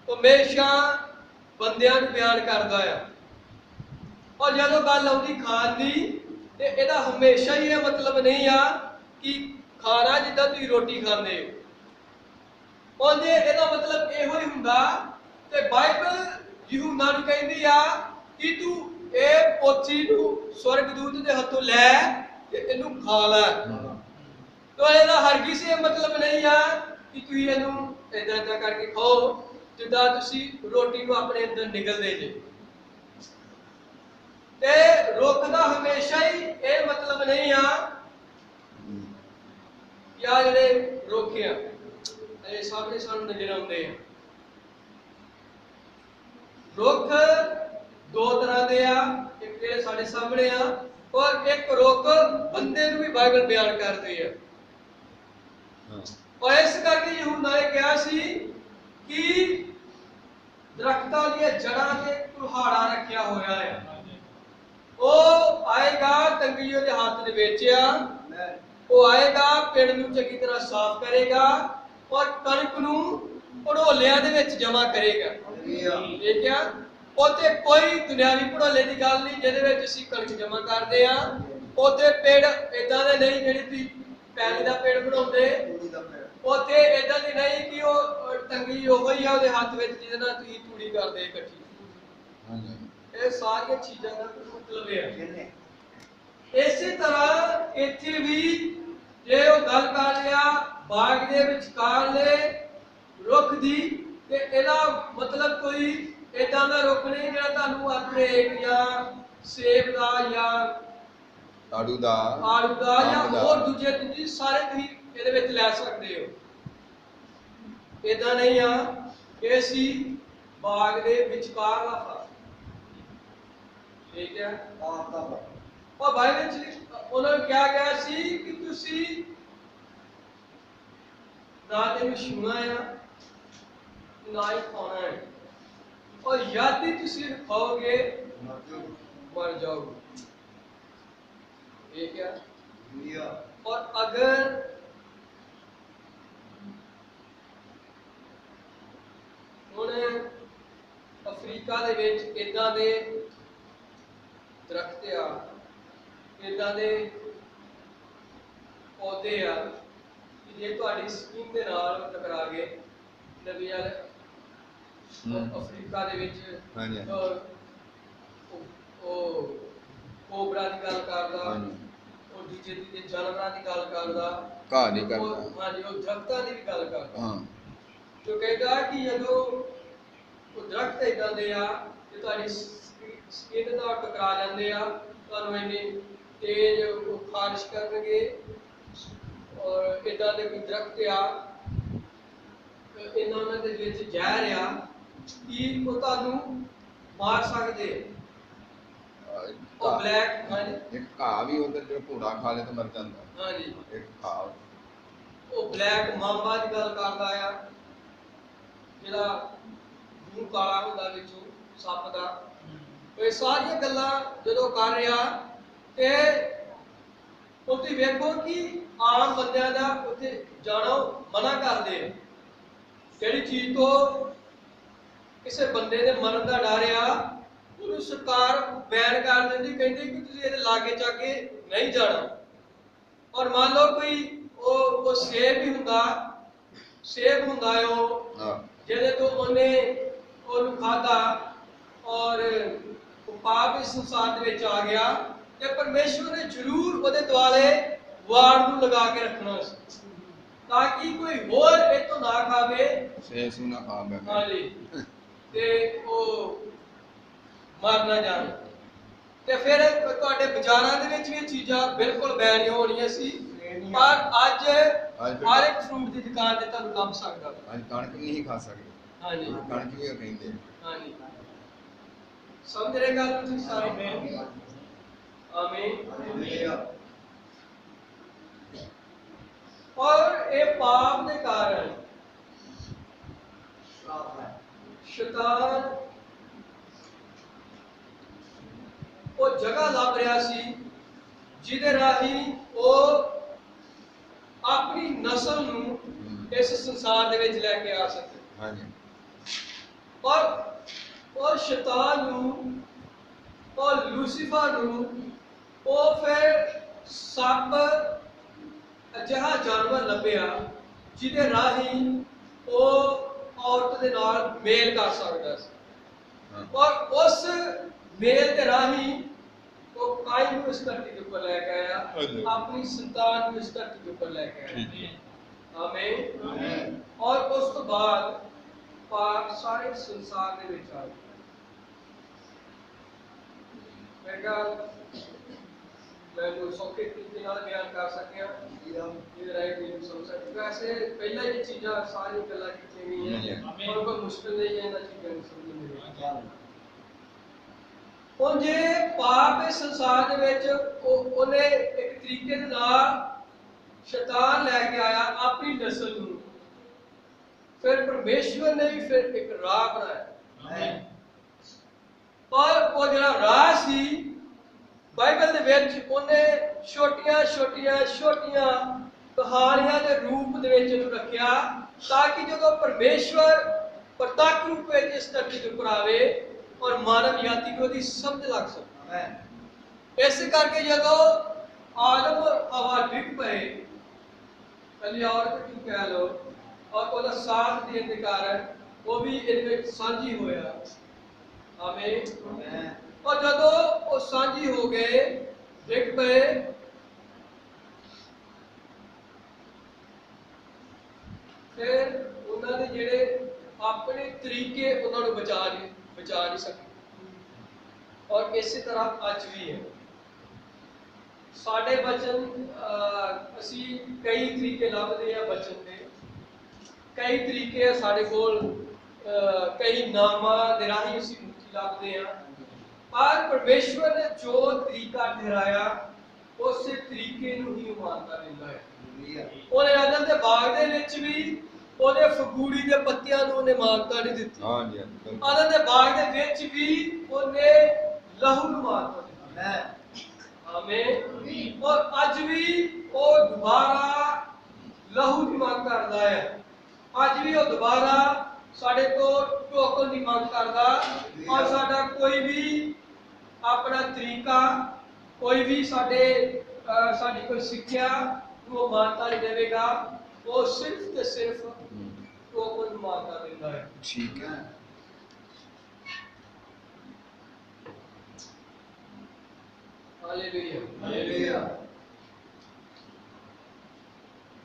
ਹਮੇਸ਼ਾ ਬੰਦਿਆਂ ਨੂੰ ਬਿਆਨ ਕਰਦਾ ਆ, ਔਰ ਜਦੋਂ ਗੱਲ ਆਉਂਦੀ ਖਾਣ ਦੀ, ਤੇ ਇਹਦਾ ਹਮੇਸ਼ਾ ਹੀ ਇਹ ਮਤਲਬ ਨਹੀਂ ਆ ਕਿ ਖਾਣਾ ਜਿੱਦਾਂ ਤੁਸੀਂ ਰੋਟੀ ਖਾਂਦੇ ਹੋ, ਉਹਦੇ ਇਹਦਾ ਮਤਲਬ ਇਹੋ ਹੀ ਹੁੰਦਾ। ਤੇ ਬਾਈਬਲ ਯਹੂਨਾ ਨੂੰ ਕਹਿੰਦੀ ਆ ਕਿ ਤੂੰ ਇਹ ਪੋਥੀ ਨੂੰ ਸਵਰਗਦੂਤ ਦੇ ਹੱਥੋਂ ਲੈ ਤੇ ਇਹਨੂੰ ਖਾ ਲੈ। तो ਇਹਦਾ ਹਰਗਿਜ਼ ਇਹ ਮਤਲਬ ਨਹੀਂ ਆ ਕਿ ਤੁਸੀਂ ਇਹਨੂੰ ਏਦਾਂ ਕਰਕੇ ਖਾਓ, ਜਿੱਦਾਂ ਤੁਸੀਂ ਰੋਟੀ ਨੂੰ ਆਪਣੇ ਅੰਦਰ ਨਿਗਲਦੇ ਜੇ। ਤੇ ਰੁੱਖ ਦਾ ਹਮੇਸ਼ਾ ਹੀ ਇਹ ਮਤਲਬ ਨਹੀਂ ਆ ਕਿ ਆ ਜਿਹੜੇ ਰੁੱਖ ਆ ਇਹ ਸਾਹਮਣੇ ਸਾਨੂੰ ਨਜ਼ਰ ਆਉਂਦੇ ਆ। ਰੁੱਖ ਦੋ ਤਰ੍ਹਾਂ ਦੇ ਆ, ਇੱਕ ਜਿਹੜੇ ਸਾਡੇ ਸਾਹਮਣੇ ਆ, ਔਰ ਇੱਕ ਰੁੱਖ ਬੰਦੇ ਨੂੰ ਵੀ ਬਾਈਬਲ ਬਿਆਨ ਕਰਦੇ ਆ। ਔਰ ਇਸ ਕਰਕੇ ਯਹੂਨਾ ਨੇ ਕਿਹਾ ਸੀ ਕਿ ਦਰਖਤਾਂ ਦੀਆਂ ਜੜ੍ਹਾਂ ਤੇ ਕੁਹਾੜਾ ਰੱਖਿਆ ਹੋਇਆ ਹੈ, ਉਹ ਆਏਗਾ, ਤੰਗੀ ਉਹਦੇ ਹੱਥ ਦੇ ਵਿੱਚ ਆ, ਉਹ ਆਏਗਾ, ਪਿੰਡ ਨੂੰ ਚੰਗੀ ਤਰ੍ਹਾਂ ਸਾਫ਼ ਕਰੇਗਾ ਔਰ ਕਣਕ ਨੂੰ ਭੜੋਲਿਆਂ ਦੇ ਵਿੱਚ ਜਮਾ ਕਰੇਗਾ। ਠੀਕ ਆ, ਉੱਥੇ ਕੋਈ ਦੁਨਿਆਵੀ ਭੜੋਲੇ ਦੀ ਗੱਲ ਨਹੀਂ ਜਿਹਦੇ ਵਿੱਚ ਅਸੀਂ ਕਣਕ ਜਮਾ ਕਰਦੇ ਆ। ਉੱਥੇ ਪੇੜ ਏਦਾਂ ਦੇ ਨਹੀਂ ਜਿਹੜੀ ਤੁਸੀਂ ਪੈਲੀ ਦਾ ਪੇੜ ਬਣਾਉਂਦੇ, ਉੱਥੇ ਏਦਾਂ ਦੀ ਨਹੀਂ ਕਿ ਉਹ ਟੰਗੀ ਉਹ ਹੀ ਆ ਉਹਦੇ ਹੱਥ ਵਿੱਚ ਜਿਹਦੇ ਨਾਲ ਤੁਸੀਂ ਤੂੜੀ ਕਰਦੇ ਇਕੱਠੀ। ਇਹ ਸਾਰੀਆਂ ਚੀਜ਼ਾਂ ਦਾ ਮਤਲਬ ਹੈ। ਇਸੇ ਤਰ੍ਹਾਂ ਇੱਥੇ ਵੀ ਜੇ ਉਹ ਗੱਲ ਕਰ ਰਿਹਾ ਬਾਗ ਦੇ ਵਿਚਕਾਰਲੇ ਰੁੱਖ ਦੀ, ਤੇ ਇਹਦਾ ਮਤਲਬ ਕੋਈ ਏਦਾਂ ਦਾ ਰੁੱਖ ਨਹੀਂ ਜਿਹੜਾ ਤੁਹਾਨੂੰ ਅੰਗਰੇਜ਼ ਜਾਂ ਸੇਬ ਦਾ ਜਾਂ ਆੜੂ ਦਾ ਜਾਂ ਹੋਰ ਦੂਜੇ ਸਾਰੇ ਤੁਸੀਂ ਇਹਦੇ ਵਿੱਚ ਲੈ ਸਕਦੇ ਹੋ। ਏਦਾਂ ਨਹੀਂ ਆ ਕਿ ਅਸੀਂ ਬਾਗ ਦੇ ਵਿਚਕਾਰਲਾ ਫਲ। ਠੀਕ ਹੈ, ਉਹ ਬਾਈਬਲ ਵਿੱਚ ਉਹਨਾਂ ਨੂੰ ਕਿਹਾ ਗਿਆ ਸੀ ਕਿ ਤੁਸੀਂ ਨਾ ਤੈਨੂੰ ਛੂਣਾ ਆ ਨਾ ਹੀ ਖਾਣਾ ਹੈ, और यदि तुसी खाओगे मर जाओगे। ठीक है, और अगर हुण अफ्रीका दे विच इदां दे दरख्त आ, इदां दे पौधे आ कि जे तुहाडी स्किन दे नाल टकरा गए, नबी वाले अफ्रीका दे विच कोबरा दी गल करदा, और दूजे दूजे जानवरां दी गल करदा, घाह दी करदा, हां जी, और दरख्तां दी भी गल करदा। हां, जो कहदा कि जदों वो दरख्त इदां दे आ कि तुहाडी स्किन नाल टकरा जांदे आ, तुहानूं इन्नी तेज खारिश करनगे, और इदां दे कोई दरख्त आ इन्हां दे विच जहर आ कि ਉਹ ਤੁਹਾਨੂੰ ਮਾਰ ਸਕਦੇ। ਉਹ ਬਲੈਕ ਇੱਕ ਘਾਹ ਵੀ ਉਹਦੇ ਜਿਹੜਾ ਘੋੜਾ ਖਾ ਲੇ ਤਾਂ ਮਰ ਜਾਂਦਾ। ਹਾਂਜੀ, ਇੱਕ ਘਾਹ ਉਹ ਬਲੈਕ ਮਾਂਬਾ ਦੀ ਗੱਲ ਕਰਦਾ ਆ, ਜਿਹੜਾ ਮੂੰਹ ਕਾਲਾ ਹੁੰਦਾ ਵਿੱਚੋਂ ਸੱਪ ਦਾ। ਇਹ ਸਾਰੀਆਂ ਗੱਲਾਂ ਜਦੋਂ ਕਰ ਰਿਹਾ ਤੇ ਤੁਸੀਂ ਵੇਖੋ ਕਿ ਆਮ ਬੰਦਿਆਂ ਦਾ ਉੱਥੇ ਜਾਣਾ ਮਨਾ ਕਰਦੇ ਆ। ਜਿਹੜੀ ਚੀਜ਼ ਤੋਂ ਕਿਸੇ ਬੰਦੇ ਦੇ ਮਰਨ ਦਾ ਡਰ ਆ, ਉਹਨੂੰ ਸਰਕਾਰ ਬੈਨ ਕਰ ਦਿੰਦੀ, ਕਹਿੰਦੀ ਕਿ ਤੁਸੀਂ ਇਹਦੇ ਲਾਗੇ ਚਾਗੇ ਨਹੀਂ ਜਾਣਾ। ਔਰ ਮੰਨ ਲਓ ਕੋਈ ਉਹ ਸੇਬ ਹੀ ਹੁੰਦਾ, ਸੇਬ ਹੁੰਦਾ ਹੈ ਉਹ ਜਿਹਦੇ ਤੋਂ ਉਹਨੇ ਉਹਨੂੰ ਖਾਧਾ ਔਰ ਉਹ ਪਾਪ ਇਸ ਸੰਸਾਰ ਦੇ ਵਿੱਚ ਆ ਗਿਆ, ਤੇ ਪਰਮੇਸ਼ਵਰ ਨੇ ਜ਼ਰੂਰ ਉਹਦੇ ਦੁਆਲੇ ਵਾੜ ਨੂੰ ਲਗਾ ਕੇ ਰੱਖਣਾ ਸੀ ਤਾਂ ਕਿ ਕੋਈ ਹੋਰ ਇਹ ਤੋਂ ਨਾ ਖਾਵੇ, ਸੇਸ ਨੂੰ ਨਾ ਖਾਵੇ। ਹਾਂਜੀ, ਤੇ ਉਹ ਮਰ ਨਾ ਜਾਣ। ਤੇ ਫਿਰ ਤੁਹਾਡੇ ਬਾਜ਼ਾਰਾਂ ਦੇ ਵਿੱਚ ਵੀ ਇਹ ਚੀਜ਼ਾਂ ਬਿਲਕੁਲ ਬੈਨ ਹੋਣੀਆਂ ਸੀ, ਪਰ ਅੱਜ ਹਰ ਇੱਕ ਫਰੂਟ ਦੀ ਦੁਕਾਨ ਤੇ ਤੁਹਾਨੂੰ ਲੱਭ ਸਕਦਾ। ਅੱਜ ਕਣਕ ਵੀ ਨਹੀਂ ਖਾ ਸਕਦੇ। ਹਾਂਜੀ, ਕਣਕ ਵੀ ਕਹਿੰਦੇ। ਹਾਂਜੀ, ਸਮਝ ਰਹੇ ਗੱਲ ਤੁਸੀਂ ਸਾਰੇ? ਆਮੀਨ। और ये पाप के कारण शैतान वो जगह लभ रहा सी जिहदे राही वो अपनी नस्ल नूं इस संसार दे विच लैके आ सके। हाँ जी, और शैतान नूं और लूसीफर नूं वो फिर सप अजिहा जानवर लभ्या जिहदे राही वो औरत दे नाल मेल कर सकदा सी, और उस मेल दे राही वो कायम नूं इस धरती के ऊपर लेके आया, अपनी संतान नूं इस धरती के ऊपर लेके आया। आमीन। और उस तो बाद पाप सारे संसार दे विच आ गया। मैं कहा मैं कोई सौखे तरीके नाल बयान कर सकिया ये राइट नहीं समझ सकते। वैसे पहला ये चीज़ां सारी गल्लां कीतियां गईयां और कोई मुश्किल नहीं है इन्हां चीज़ां नूं समझण दे विच। ਹੁਣ ਜੇ ਪਾਪ ਇਸ ਸੰਸਾਰ ਦੇ ਵਿੱਚ ਉਹਨੇ ਇੱਕ ਤਰੀਕੇ ਦੇ ਨਾਲ ਸ਼ੈਤਾਨ ਲੈ ਕੇ ਆਇਆ ਆਪਣੀ ਨਸਲ ਨੂੰ, ਫਿਰ ਪਰਮੇਸ਼ਵਰ ਨੇ ਵੀ ਫਿਰ ਇੱਕ ਰਾਹ ਬਣਾਇਆ। ਪਰ ਉਹ ਜਿਹੜਾ ਰਾਹ ਸੀ ਬਾਈਬਲ ਦੇ ਵਿੱਚ ਉਹਨੇ ਛੋਟੀਆਂ ਕਹਾਣੀਆਂ ਦੇ ਰੂਪ ਦੇ ਵਿੱਚ ਇਹਨੂੰ ਰੱਖਿਆ ਤਾਂ ਕਿ ਜਦੋਂ ਪਰਮੇਸ਼ਵਰ ਪ੍ਰਤੱਖ ਰੂਪ ਵਿੱਚ ਇਸ ਧਰਤੀ ਤੇ ਉੱਪਰ ਆਵੇ और मानव जाति को दी समझ लग सकता है। इस करके जदों आदम और हवा डिग पे कली और क्यों कह लो और ਉਹਦਾ ਸਾਥ ਦੇਣ ਦੇ ਕਾਰਨ ਉਹ ਵੀ ਇਹਦੇ ਵਿੱਚ ਸਾਂਝੀ ਹੋਇਆ। ਆਮੀਨ। और जदों वो सांझी हो गए डिग पे फिर उन्होंने जेड़े अपने तरीके उन्होंने बचा नहीं सके। और इसी तरह अज भी है साढ़े बचन असी कई तरीके लभदे हैं बचन के, कई तरीके साढ़े कोल कई नामां दे राही असी मुक्ति लभदे हैं। पर परमेश्वर ने जो तरीका ठहराया उस तरीके नूं ही मानता रहिंदा है। उहने अदन दे बाग दे विच भी ਉਹਦੇ ਫਗੂੜੀ ਦੇ ਪੱਤਿਆਂ ਨੂੰ ਉਹਨੇ ਮਾਨਤਾ ਨਹੀਂ ਦਿੱਤੀ। ਹਾਂਜੀ ਆਦਮ ਦੇ ਬਾਗ ਦੇ ਵਿੱਚ ਵੀ ਉਹਨੇ ਲਹੂ ਨੂੰ ਮਾਨਤਾ ਦਿੱਤੀ। ਆਮੀਨ। ਔਰ ਅੱਜ ਵੀ ਉਹ ਦੁਬਾਰਾ ਲਹੂ ਦੀ ਮੰਗ ਕਰਦਾ ਹੈ। ਅੱਜ ਵੀ ਉਹ ਦੁਬਾਰਾ ਸਾਡੇ ਤੋਂ ਟੋਕਨ ਦੀ ਮੰਗ ਕਰਦਾ ਔਰ ਸਾਡਾ ਕੋਈ ਵੀ ਆਪਣਾ ਤਰੀਕਾ ਕੋਈ ਵੀ ਸਾਡੀ ਕੋਈ ਸਿੱਖਿਆ ਨੂੰ ਉਹ ਮਾਨਤਾ ਨਹੀਂ ਦੇਵੇਗਾ। वो सिर्फ ते सिर्फ टोकन मानता देता है। ठीक है। Hallelujah hallelujah.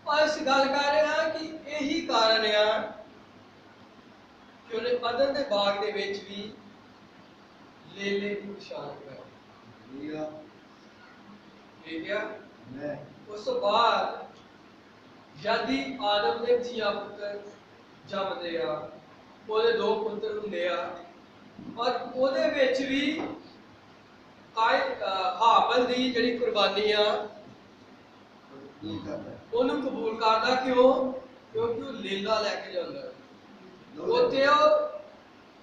और इस गल कर रहे हैं कि यही कारण है कि उन्हें अदन के बाग दे विच भी लेले की पछाण कराई। ठीक है। उस बाद जद ही आदम ने जिया पुत्र जमदे आ ਉਹਦੇ ਦੋ ਪੁੱਤਰ ਹੁੰਦੇ ਆ ਔਰ ਉਹਦੇ ਵਿੱਚ ਵੀ ਹਾਬਲ ਦੀ ਜਿਹੜੀ ਕੁਰਬਾਨੀ ਆ ਉਹਨੂੰ ਕਬੂਲ ਕਰਦਾ। ਕਿਉਂ? ਕਿਉਂਕਿ ਉਹ ਲੀਲਾ ਲੈ ਕੇ ਜਾਂਦਾ।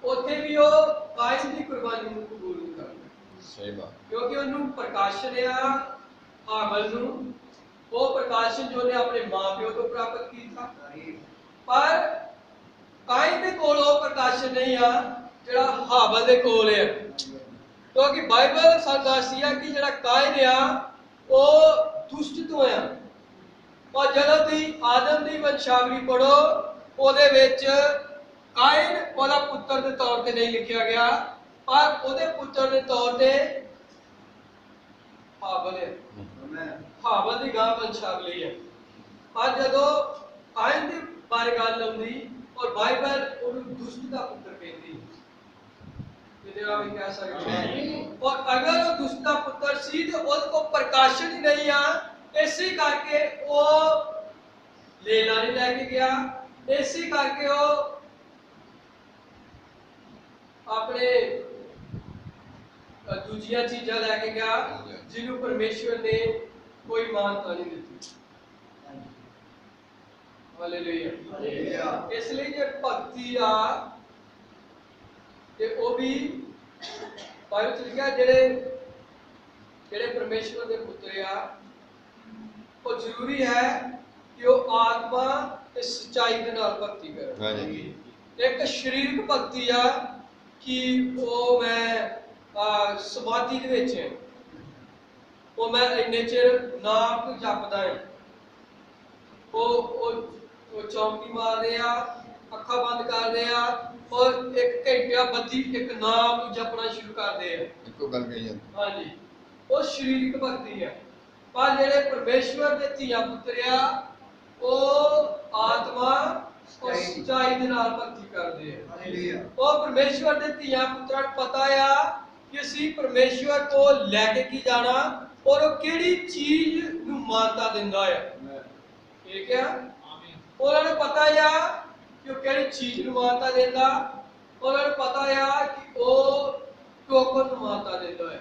ਉੱਥੇ ਵੀ ਉਹ ਕਾਇਨ ਦੀ ਕੁਰਬਾਨੀ ਨੂੰ ਕਬੂਲ ਨਹੀਂ ਕਰਦਾ। ਸਹੀ ਬਾਤ। ਕਿਉਂਕਿ ਉਹਨੂੰ ਪ੍ਰਕਾਸ਼ਨ ਆ ਹਾਬਲ ਨੂੰ वो प्रकाशन जो ने अपने मां प्यो तो प्राप्त किया पर काइन दे कोल वो प्रकाशन नहीं आ जेड़ा हाबल दे कोल है। क्योंकि बाइबल सानू दसदी है कि जेड़ा काइन आ वो दुष्ट तो है और जदों तुसीं आदम दी वंशावली पढ़ो ओदे विच काइन ओदा पुत्र दे तौर ते नहीं लिखिया गया पर ओदे पुत्र दे तौर ते हाबल है। हाबल की गां वंशावली है। पर जदों काइन दे बारे गल आउंदी और बाइबल उन्हें दुष्ट का पुत्र कहती है। भी कह सकते हैं। और अगर वो दुष्ट का पुत्र सी तो उसको प्रकाशन ही नहीं आ इसी करके वो लेला नहीं लेके गया। इसी करके वो अपने दूजिया चीज़ां लेके गया जिन्होंने परमेश्वर ने कोई मानता नहीं दी। हालेलुया। इसलिए जो भक्ति आ ते वो भी बाइबल च लिखा जेड़े जेड़े परमेश्वर के पुत्र आ वो जरूरी है कि वो आत्मा ते सच्चाई दे नाल भक्ति करे। एक शारीरिक भक्ति आ कि वो मैं समाधि दे विच है वो मैं इन्ने चिर नाम को जपदा है वो चौंकी मारदे आ अखा बंद करदे आ और एक घंटा बत्ती एक नाम जपना शुरू करदे आ। इको गल कही जांदी। हां जी वो शारीरिक भक्ति है। पर जेड़े परमेश्वर दे धीआ पुत्र आ वो आत्मा ਸੱਚਾਈ ਦੇ ਨਾਲ ਭਗਤੀ ਕਰਦੇ ਆ। ਹਾਲੇਲੂਇਆ। ਉਹ ਪਰਮੇਸ਼ਵਰ ਦੇ ਧੀਆਂ ਪੁੱਤਰਾਂ ਨੂੰ ਪਤਾ ਆ ਕਿ ਅਸੀਂ ਪਰਮੇਸ਼ਵਰ ਕੋਲ ਲੈ ਕੇ ਕੀ ਜਾਣਾ ਔਰ ਉਹ ਕਿਹੜੀ ਚੀਜ਼ ਨੂੰ ਮਾਨਤਾ ਦਿੰਦਾ ਆ। ਠੀਕ ਆ। ਉਹਨਾਂ ਨੂੰ ਪਤਾ ਆ ਕਿ ਉਹ ਕਿਹੜੀ ਚੀਜ਼ ਨੂੰ ਮਾਨਤਾ ਦਿੰਦਾ। ਉਹਨਾਂ ਨੂੰ ਪਤਾ ਆ ਕਿ ਉਹ ਟੋਕਨ ਨੂੰ ਮਾਨਤਾ ਦਿੰਦਾ ਹੈ।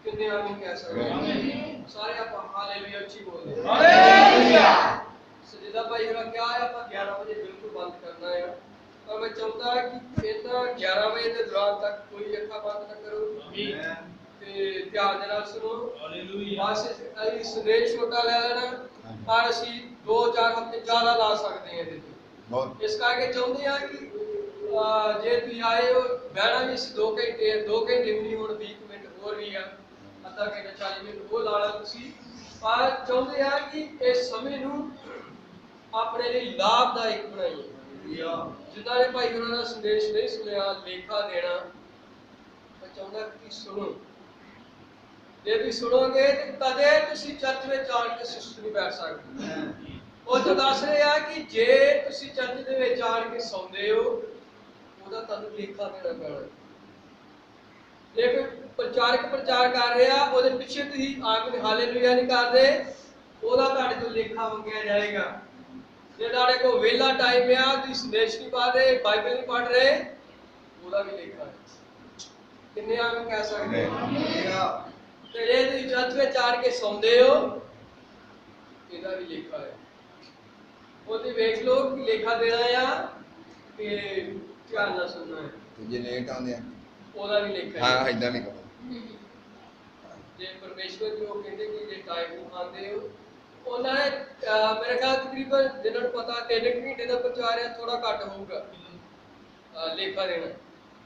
ਕਿੰਨੇ ਆਮੀਨ ਕਹਿ ਸਕਦੇ ਹਾਂ? ਸਾਰੇ ਆਪਾਂ ਹਾਲੇਲੂਇਆ ਉੱਚੀ ਬੋਲਦੇ ਹਾਂ। ਹਾਲੇਲੂਇਆ। ਸਜਦਾ ਭਾਈ ਹੋਣਾ ਕਿਹਾ ਹੈ ਆਪਾਂ 11 ਵਜੇ ਬਿਲਕੁਲ ਬੰਦ ਕਰਨਾ ਹੈ। ਪਰ ਮੈਂ ਚਾਹੁੰਦਾ ਕਿ ਇਹਨਾਂ 11 ਵਜੇ ਦੇ ਦੌਰਾਨ ਤੱਕ ਕੋਈ ਅੱਖਾਂ ਬੰਦ ਨਾ ਕਰੋ। ਆਮੀਨ। ਤੇ ਧਿਆਨ ਦੇ ਨਾਲ ਸੁਣੋ। ਹਾਲੇਲੂਇਆ। ਬਸ ਅਸੀਂ ਸੰਦੇਸ਼ ਛੋਟਾ ਲੈ ਲੈਣਾ ਪਰ ਅਸੀਂ 2-4 ਹਫ਼ਤੇ ਜ਼ਿਆਦਾ ਲਾ ਸਕਦੇ ਹਾਂ ਇਹਦੇ ਤੇ। ਇਸ ਕਰਕੇ ਚਾਹੁੰਦੇ ਹਾਂ ਕਿ ਜੇ ਤੁਸੀਂ ਆਏ ਹੋ ਬਹਿਣਾ ਵੀ 2 ਘੰਟੇ ਵੀ ਨਹੀਂ ਹੁਣ 20 ਮਿੰਟ ਹੋਰ ਵੀ ਆ ਅੱਧਾ ਘੰਟਾ 40 ਮਿੰਟ ਉਹ ਲਾ ਲਾ ਤੁਸੀਂ। ਪਰ ਚਾਹੁੰਦੇ ਆ ਕਿ ਇਸ ਸਮੇਂ ਨੂੰ ਆਪਣੇ ਲਈ ਲਾਭਦਾਇਕ ਬਣਾਈਏ। ਜਿਨ੍ਹਾਂ ਨੇ ਭਾਈ ਉਹਨਾਂ ਦਾ ਸੰਦੇਸ਼ ਨਹੀਂ ਸੁਣਿਆ ਲੇਖਾ ਦੇਣਾ ਮੈਂ ਚਾਹੁੰਦਾ ਕਿ ਸੁਣੋ। ਜੇ ਤੁਸੀਂ ਸੁਣੋਗੇ ਤੇ ਕਦੇ ਤੁਸੀਂ ਚਰਚ ਵਿੱਚ ਆਣ ਕੇ ਸੁਸਤ ਨਹੀਂ ਬੈਠ ਸਕਦੇ। ਉਹ ਤਾਂ ਦੱਸ ਰਿਹਾ ਕਿ ਜੇ ਤੁਸੀਂ ਚਰਚ ਦੇ ਵਿੱਚ ਆਣ ਕੇ ਸੌਂਦੇ ਹੋ ਉਹਦਾ ਤੁਹਾਨੂੰ ਲੇਖਾ ਦੇਣਾ ਪੈਣਾ। ਜੇ ਕੋਈ ਪ੍ਰਚਾਰਕ ਪ੍ਰਚਾਰ ਕਰ ਰਿਹਾ ਉਹਦੇ ਪਿੱਛੇ ਤੁਸੀਂ ਆ ਕੇ ਹਾਲੇਲੂਇਆ ਨਹੀਂ ਕਰਦੇ ਉਹਦਾ ਤੁਹਾਡੇ ਤੋਂ ਲੇਖਾ ਮੰਗਿਆ ਜਾਏਗਾ। ਜੇ ਤੁਹਾਡੇ ਕੋਲ ਵਿਹਲਾ ਟਾਈਮ ਆ ਤੁਸੀਂ ਸੰਦੇਸ਼ ਨਹੀਂ ਪੜ੍ਹ ਰਹੇ ਬਾਈਬਲ ਨਹੀਂ ਪੜ੍ਹ ਰਹੇ ਉਹਦਾ ਵੀ ਲੇਖਾ ਹੈ। ਕਿੰਨੇ ਆਮ ਕਹਿ ਸਕਦੇ ਹੋ? ਤੇ ਜੇ ਤੁਸੀਂ ਚਰਚ ਵਿੱਚ ਆਣ ਕੇ ਸੌਂਦੇ ਹੋ ਇਹਦਾ ਵੀ ਲੇਖਾ ਹੈ। ਉਹਦੇ ਵੇਖ ਲਓ ਕਿ ਲੇਖਾ ਦੇਣਾ ਆ ਕਿ ਧਿਆਨ ਨਾਲ ਸੁਣਨਾ ਹੈ। ਜੇ ਲੇਟ ਆਉਂਦੇ ਆ ਉਹਦਾ ਵੀ ਲੇਖਾ ਹੈ। ਹਾਂ ਇਦਾਂ ਵੀ ਕਰੋ। ਜੇ ਪਰਮੇਸ਼ਵਰ ਜੀ ਉਹ ਕਹਿੰਦੇ ਕਿ ਜੇ ਟਾਈਮ ਨੂੰ ਆਉਂਦੇ ਹੋ ਉਹਨਾਂ ਨੇ ਮੇਰੇ ਖਿਆਲ ਤਕਰੀਬਨ ਜਿਹਨਾਂ ਨੂੰ ਪਤਾ 3 ਘੰਟੇ ਦਾ ਪ੍ਰਚਾਰ ਹੈ ਥੋੜਾ ਘੱਟ ਹੋਊਗਾ ਲੇਖਾ ਦੇਣਾ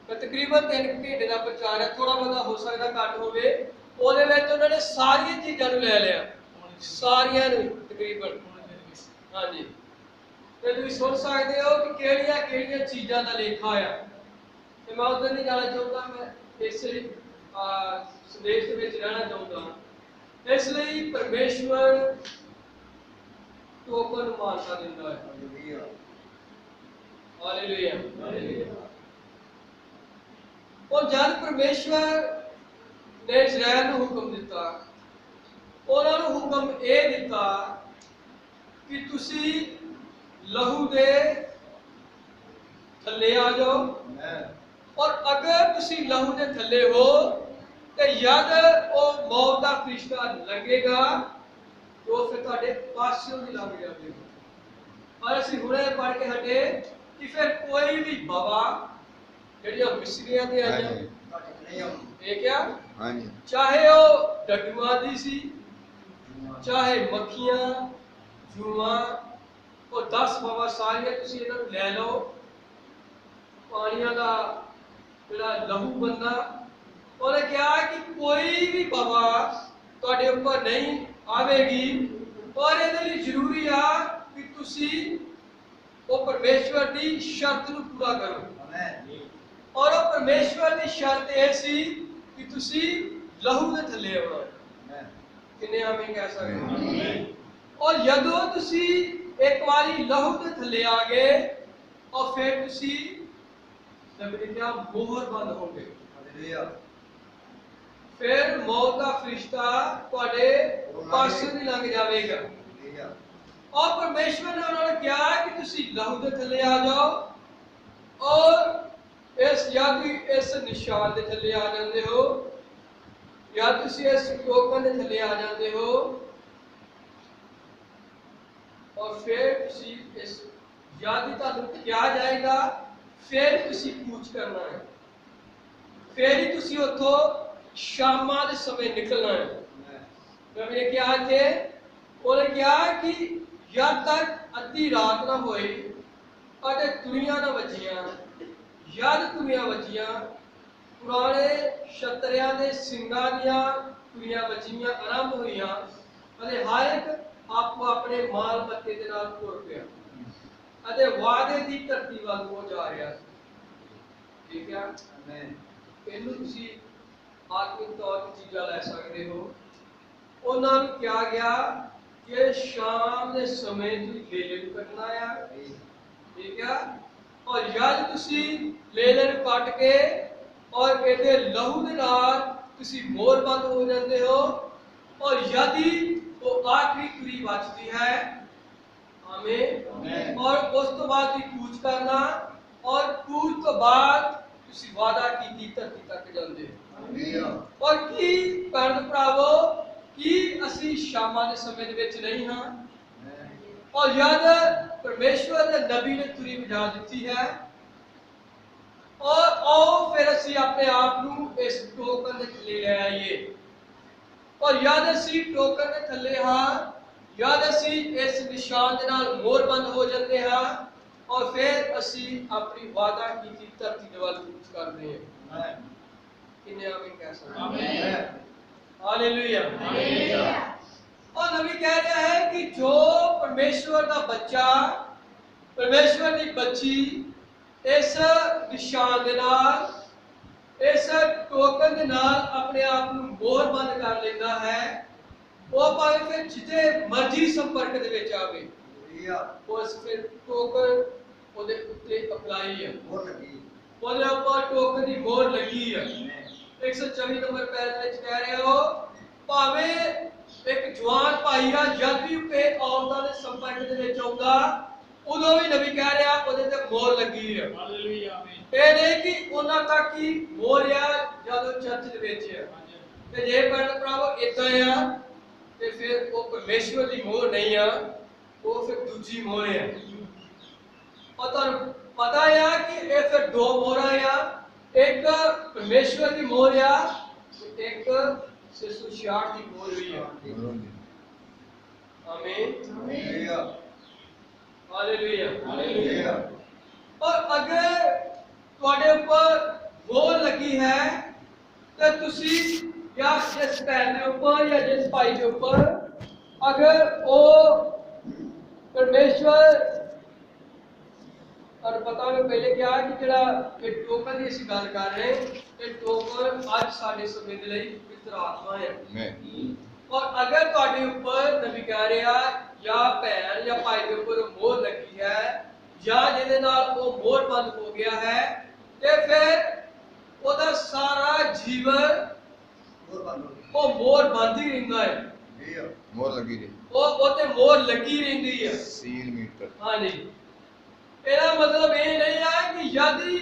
ਪਰ ਤਕਰੀਬਨ 3 ਘੰਟੇ ਦਾ ਪ੍ਰਚਾਰ ਹੈ ਥੋੜਾ ਬਹੁਤਾ ਹੋ ਸਕਦਾ ਘੱਟ ਹੋਵੇ। ਉਹਦੇ ਵਿੱਚ ਉਹਨਾਂ ਨੇ ਸਾਰੀਆਂ ਚੀਜ਼ਾਂ ਨੂੰ ਲੈ ਲਿਆ ਸਾਰੀਆਂ ਨੂੰ ਤਕਰੀਬਨ। ਹਾਂਜੀ ਤੇ ਤੁਸੀਂ ਸੁਣ ਸਕਦੇ ਹੋ ਕਿ ਕਿਹੜੀਆਂ ਕਿਹੜੀਆਂ ਚੀਜ਼ਾਂ ਦਾ ਲੇਖਾ ਆ। ਤੇ ਮੈਂ ਉਧਰ ਨਹੀਂ ਜਾਣਾ ਚਾਹੁੰਦਾ ਮੈਂ ਇਸੇ ਸੰਦੇਸ਼ ਦੇ ਵਿੱਚ ਰਹਿਣਾ ਚਾਹੁੰਦਾ। ਇਸ ਲਈ ਪਰਮੇਸ਼ਵਰ ਟੋਕਨ ਮਾਨਤਾ ਦਿੰਦਾ ਹੈ। ਹਾਲੇਲੂਇਆ। ਹਾਲੇਲੂਇਆ। ਉਹ ਜਦ ਪਰਮੇਸ਼ਵਰ ਨੇ ਇਜ਼ਰਾਈਲ ਨੂੰ ਹੁਕਮ ਦਿੱਤਾ ਉਹਨਾਂ ਨੂੰ ਹੁਕਮ ਇਹ ਦਿੱਤਾ ਕਿ ਤੁਸੀਂ ਲਹੂ ਦੇ ਥੱਲੇ ਆ ਜਾਓ ਔਰ ਅਗਰ ਤੁਸੀਂ ਲਹੂ ਦੇ ਥੱਲੇ ਹੋ ਤੇ ਜਦ ਉਹ ਮੌਤ ਦਾ ਫਰਿਸ਼ਤਾ ਲੱਗੇਗਾ तो फिर ਤੁਹਾਡੇ ਪਾਸਿਓਂ ਨਹੀਂ ਲੱਗ ਜਾਵੇਗਾ। ਪਰ ਅਸੀਂ ਹੁਣੇ ਪੜ੍ਹ ਕੇ ਹਟੇ ਕਿ ਫਿਰ ਕੋਈ ਵੀ ਬਾਬਾ ਜਿਹੜੀਆਂ ਮਿਸਰੀਆਂ ਦੇ ਆਈਆਂ ਇਹ ਕਿਆ ਹਾਂਜੀ ਚਾਹੇ ਉਹ ਡੱਡੂਆਂ ਦੀ ਸੀ ਚਾਹੇ ਮੱਖੀਆਂ ਜੂਆਂ ਉਹ 10 ਬਾਬਾ ਸਾਰੀਆਂ ਤੁਸੀਂ ਇਹਨਾਂ ਨੂੰ ਲੈ ਲਓ ਪਾਣੀਆਂ ਦਾ ਜਿਹੜਾ ਲਹੂ ਬੰਦਾ ਉਹਨੇ ਕਿਹਾ ਕਿ ਕੋਈ ਵੀ ਬਾਬਾ ਤੁਹਾਡੇ ਉੱਪਰ ਨਹੀਂ ਆਵੇਗੀ और ਇਹਦੇ ਲਈ ਜ਼ਰੂਰੀ ਆ ਕਿ ਤੁਸੀਂ ਉਹ ਪਰਮੇਸ਼ਵਰ ਦੀ ਸ਼ਰਤ ਨੂੰ ਪੂਰਾ ਕਰੋ। ਆਮੇਨ। ਔਰ ਉਹ ਪਰਮੇਸ਼ਵਰ ਦੀ ਸ਼ਰਤ ਇਹ ਸੀ ਕਿ ਤੁਸੀਂ ਲਹੂ ਦੇ ਥੱਲੇ ਆਉਣਾ। ਆਮੇਨ। ਕਿੰਨੇ ਆਮੀਨ ਕਹਿ ਸਕਦੇ ਹੋ? ਆਮੀਨ। ਔਰ ਜਦੋਂ ਤੁਸੀਂ ਇੱਕ ਵਾਰੀ ਲਹੂ ਦੇ ਥੱਲੇ ਆ ਗਏ और फिर ਤੁਸੀਂ ਦਬਿਆ ਮੋਹਰ ਬੰਦ ਹੋ ਗਏ। ਹਾਲੇਲੂਇਆ। फिर मौत का फरिश्ता ਤੁਹਾਡੇ ਪਾਸੇ ਨਹੀਂ ਲੰਘ ਜਾਵੇਗਾ। और परमेश्वर ने उन्होंने कहा कि ਤੁਸੀਂ ਲਹੂ ਦੇ ਥੱਲੇ ਆ ਜਾਓ और इस याद इस निशान ਦੇ ਥੱਲੇ ਆ ਜਾਂਦੇ ਹੋ या ਤੁਸੀਂ ਇਸ ਟੋਕਨ ਦੇ ਥੱਲੇ ਆ ਜਾਂਦੇ ਹੋ और फिर ਤੁਸੀਂ ਇਸ याद ਤੁਹਾਨੂੰ ਕਿਹਾ ਜਾਏਗਾ फिर ਤੁਸੀਂ ਕੂਚ ਕਰਨਾ ਹੈ फिर ਹੀ ਤੁਸੀਂ ਉੱਥੋਂ ਸ਼ਾਮਾਂ ਦੇ ਸਮੇਂ ਨਿਕਲਣਾ ਹੈ। मैंने क्या थे और क्या कि जब तक अद्धी रात ना होए और तुरियां ना बचियां याद तुरियां बचियां पुराने क्षत्रियां दे सिंगां दियां तुरियां बचियां आरंभ होईयां और हर एक आपको अपने माल मत्ते दे नाल तुर पिया ਅਤੇ ਵਾਅਦੇ ਦੀ ਧਰਤੀ ਵੱਲ ਹੋ ਜਾ ਰਿਹਾ ਸੀ। ਠੀਕ ਹੈ ਆਮੇਨ। ਇਹਨੂੰ ਤੁਸੀਂ ਆਤਮਿਕ ਤੌਰ ਤੇ ਚੀਜ਼ਾਂ ਲੈ ਸਕਦੇ ਹੋ। ਉਹਨਾਂ ਨੂੰ ਕਿਹਾ ਗਿਆ ਕਿ ਸ਼ਾਮ ਦੇ ਸਮੇਂ ਤੁਸੀਂ ਵੇਲੇ ਨੂੰ ਕੱਟਣਾ ਆ ठीक है। और जद तुसी लेले नूं कट के और इहदे लहू दे नाल तुसी मोर बंद हो जाते हो और यदि वो आखिरी तुरी बचती है, आमीन, और उस तो बाद कूच करना और कूच तो बाद तुसी वादा की धरती तक जाते हो। और की भैन भरावो की असी शामां दे समय दे विच नहीं हां और जद परमेश्वर दे नबी ने तुरी बजा दी है और आओ फिर असी अपने आप नूं इस टोकन दे थल्ले ले आइए और जद असी टोकन दे थल्ले हां, जद असी इस निशान दे नाल मोर बंद हो जाते हां और फिर असी अपनी वादा की धरती दे वल कूच करते हैं। किन्ने आमीन कह सकते हैं? आमीन, हालेलुया, हालेलुया। और नबी कह रहा है कि जो परमेश्वर का बच्चा, परमेश्वर की बच्ची इस निशान दे नाल, इस टोकन दे नाल अपने आप को मोहर बंद कर लेता है, वो भावें फिर जिथे मर्जी संपर्क दे विच आवे, उस फिर टोकन ओदे उत्ते अप्लाई है, मोहर लगी, ओदे ऊपर टोकन दी मोहर लगी है। 124 नंबर पैर विच कह रहे हो भावें एक जवान भाई आ जद भी पे औरतां दे संपर्क दे विच आउंदा उदों भी नबी कह रहा ओदे ते मोहर लगी है। हालेलुया, आमीन। ये नहीं कि उन्हां तक ही मोहर आ जदों चर्च दे विच है ते जे भैन भरावो इदां आ ते फिर वो परमेश्वर दी मोहर नहीं आ, वो फिर दूजी मोहर है। और तुहानू पता है कि ये फिर दो मोहरां आ, एक परमेश्वर दी मोहर आ, एक 666 दी मोहर हुई है। आमीन, हालेलुया, हालेलुया, हालेलुया। और अगर तुहाडे ऊपर मोहर लगी है तो तुसी या जिस भैन दे ऊपर या जिस भाई दे ऊपर अगर वो परमेश्वर और पता नहीं पहले क्या कि जड़ा ये टोकन की ਅਸੀਂ ਗੱਲ कर रहे हैं ये टोकन आज साडे समय ਦੇ ਲਈ पवित्र आत्मा है। और अगर ਤੁਹਾਡੇ ऊपर नबी कह रहा या भैन या भाई के ऊपर मोहर लगी है या ਜਿਹਦੇ ਨਾਲ वो मोहर बंद हो गया है ते फिर ਉਹਦਾ सारा जीवन वो मोहर बंद ही रहता है, मोहर लगी रही, वो ते मोहर लगी रहती है, सील मीट कर। हाँ जी। ਇਹਦਾ मतलब ये नहीं है कि यदि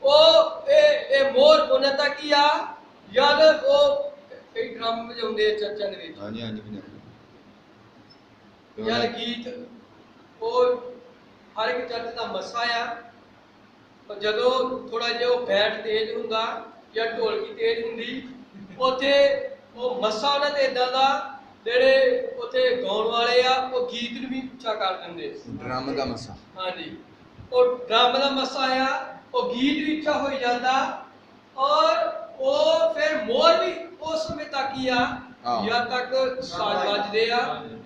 वो ए मोर होने तक ही आ यद वो एक ड्रम में ਹੁੰਦੇ ਚਰਚਾਂ ਦੇ ਵਿੱਚ, ਹਾਂਜੀ ਹਾਂਜੀ ਪੰਜਾਬੀ ਯਾਰ ਗੀਤ ਉਹ ਹਰ ਇੱਕ ਚਰਚ ਦਾ ਮਸਾ ਆ ਪਰ ਜਦੋਂ ਥੋੜਾ ਜਿਹਾ ਉਹ ਬੈਟ ਤੇਜ਼ ਹੁੰਦਾ ਜਾਂ ਢੋਲਕੀ ਤੇਜ਼ ਹੁੰਦੀ ਉੱਥੇ ਉਹ ਮਸਾ ਉਹਨਾਂ ਤੇ ਇਦਾਂ ਦਾ ਜਿਹੜੇ ਉੱਥੇ ਗਾਉਣ ਵਾਲੇ ਆ ਉਹ ਗੀਤ ਨੂੰ ਵੀ ਉੱਚਾ ਕਰ ਦਿੰਦੇ, ਡਰਮ ਦਾ ਮਸਾ, ਹਾਂਜੀ। और ड्रम का मसा आया और गीत भी अच्छा हो जाता और वो फिर मोर भी उस समय तक ही आ या तक साज बजते आ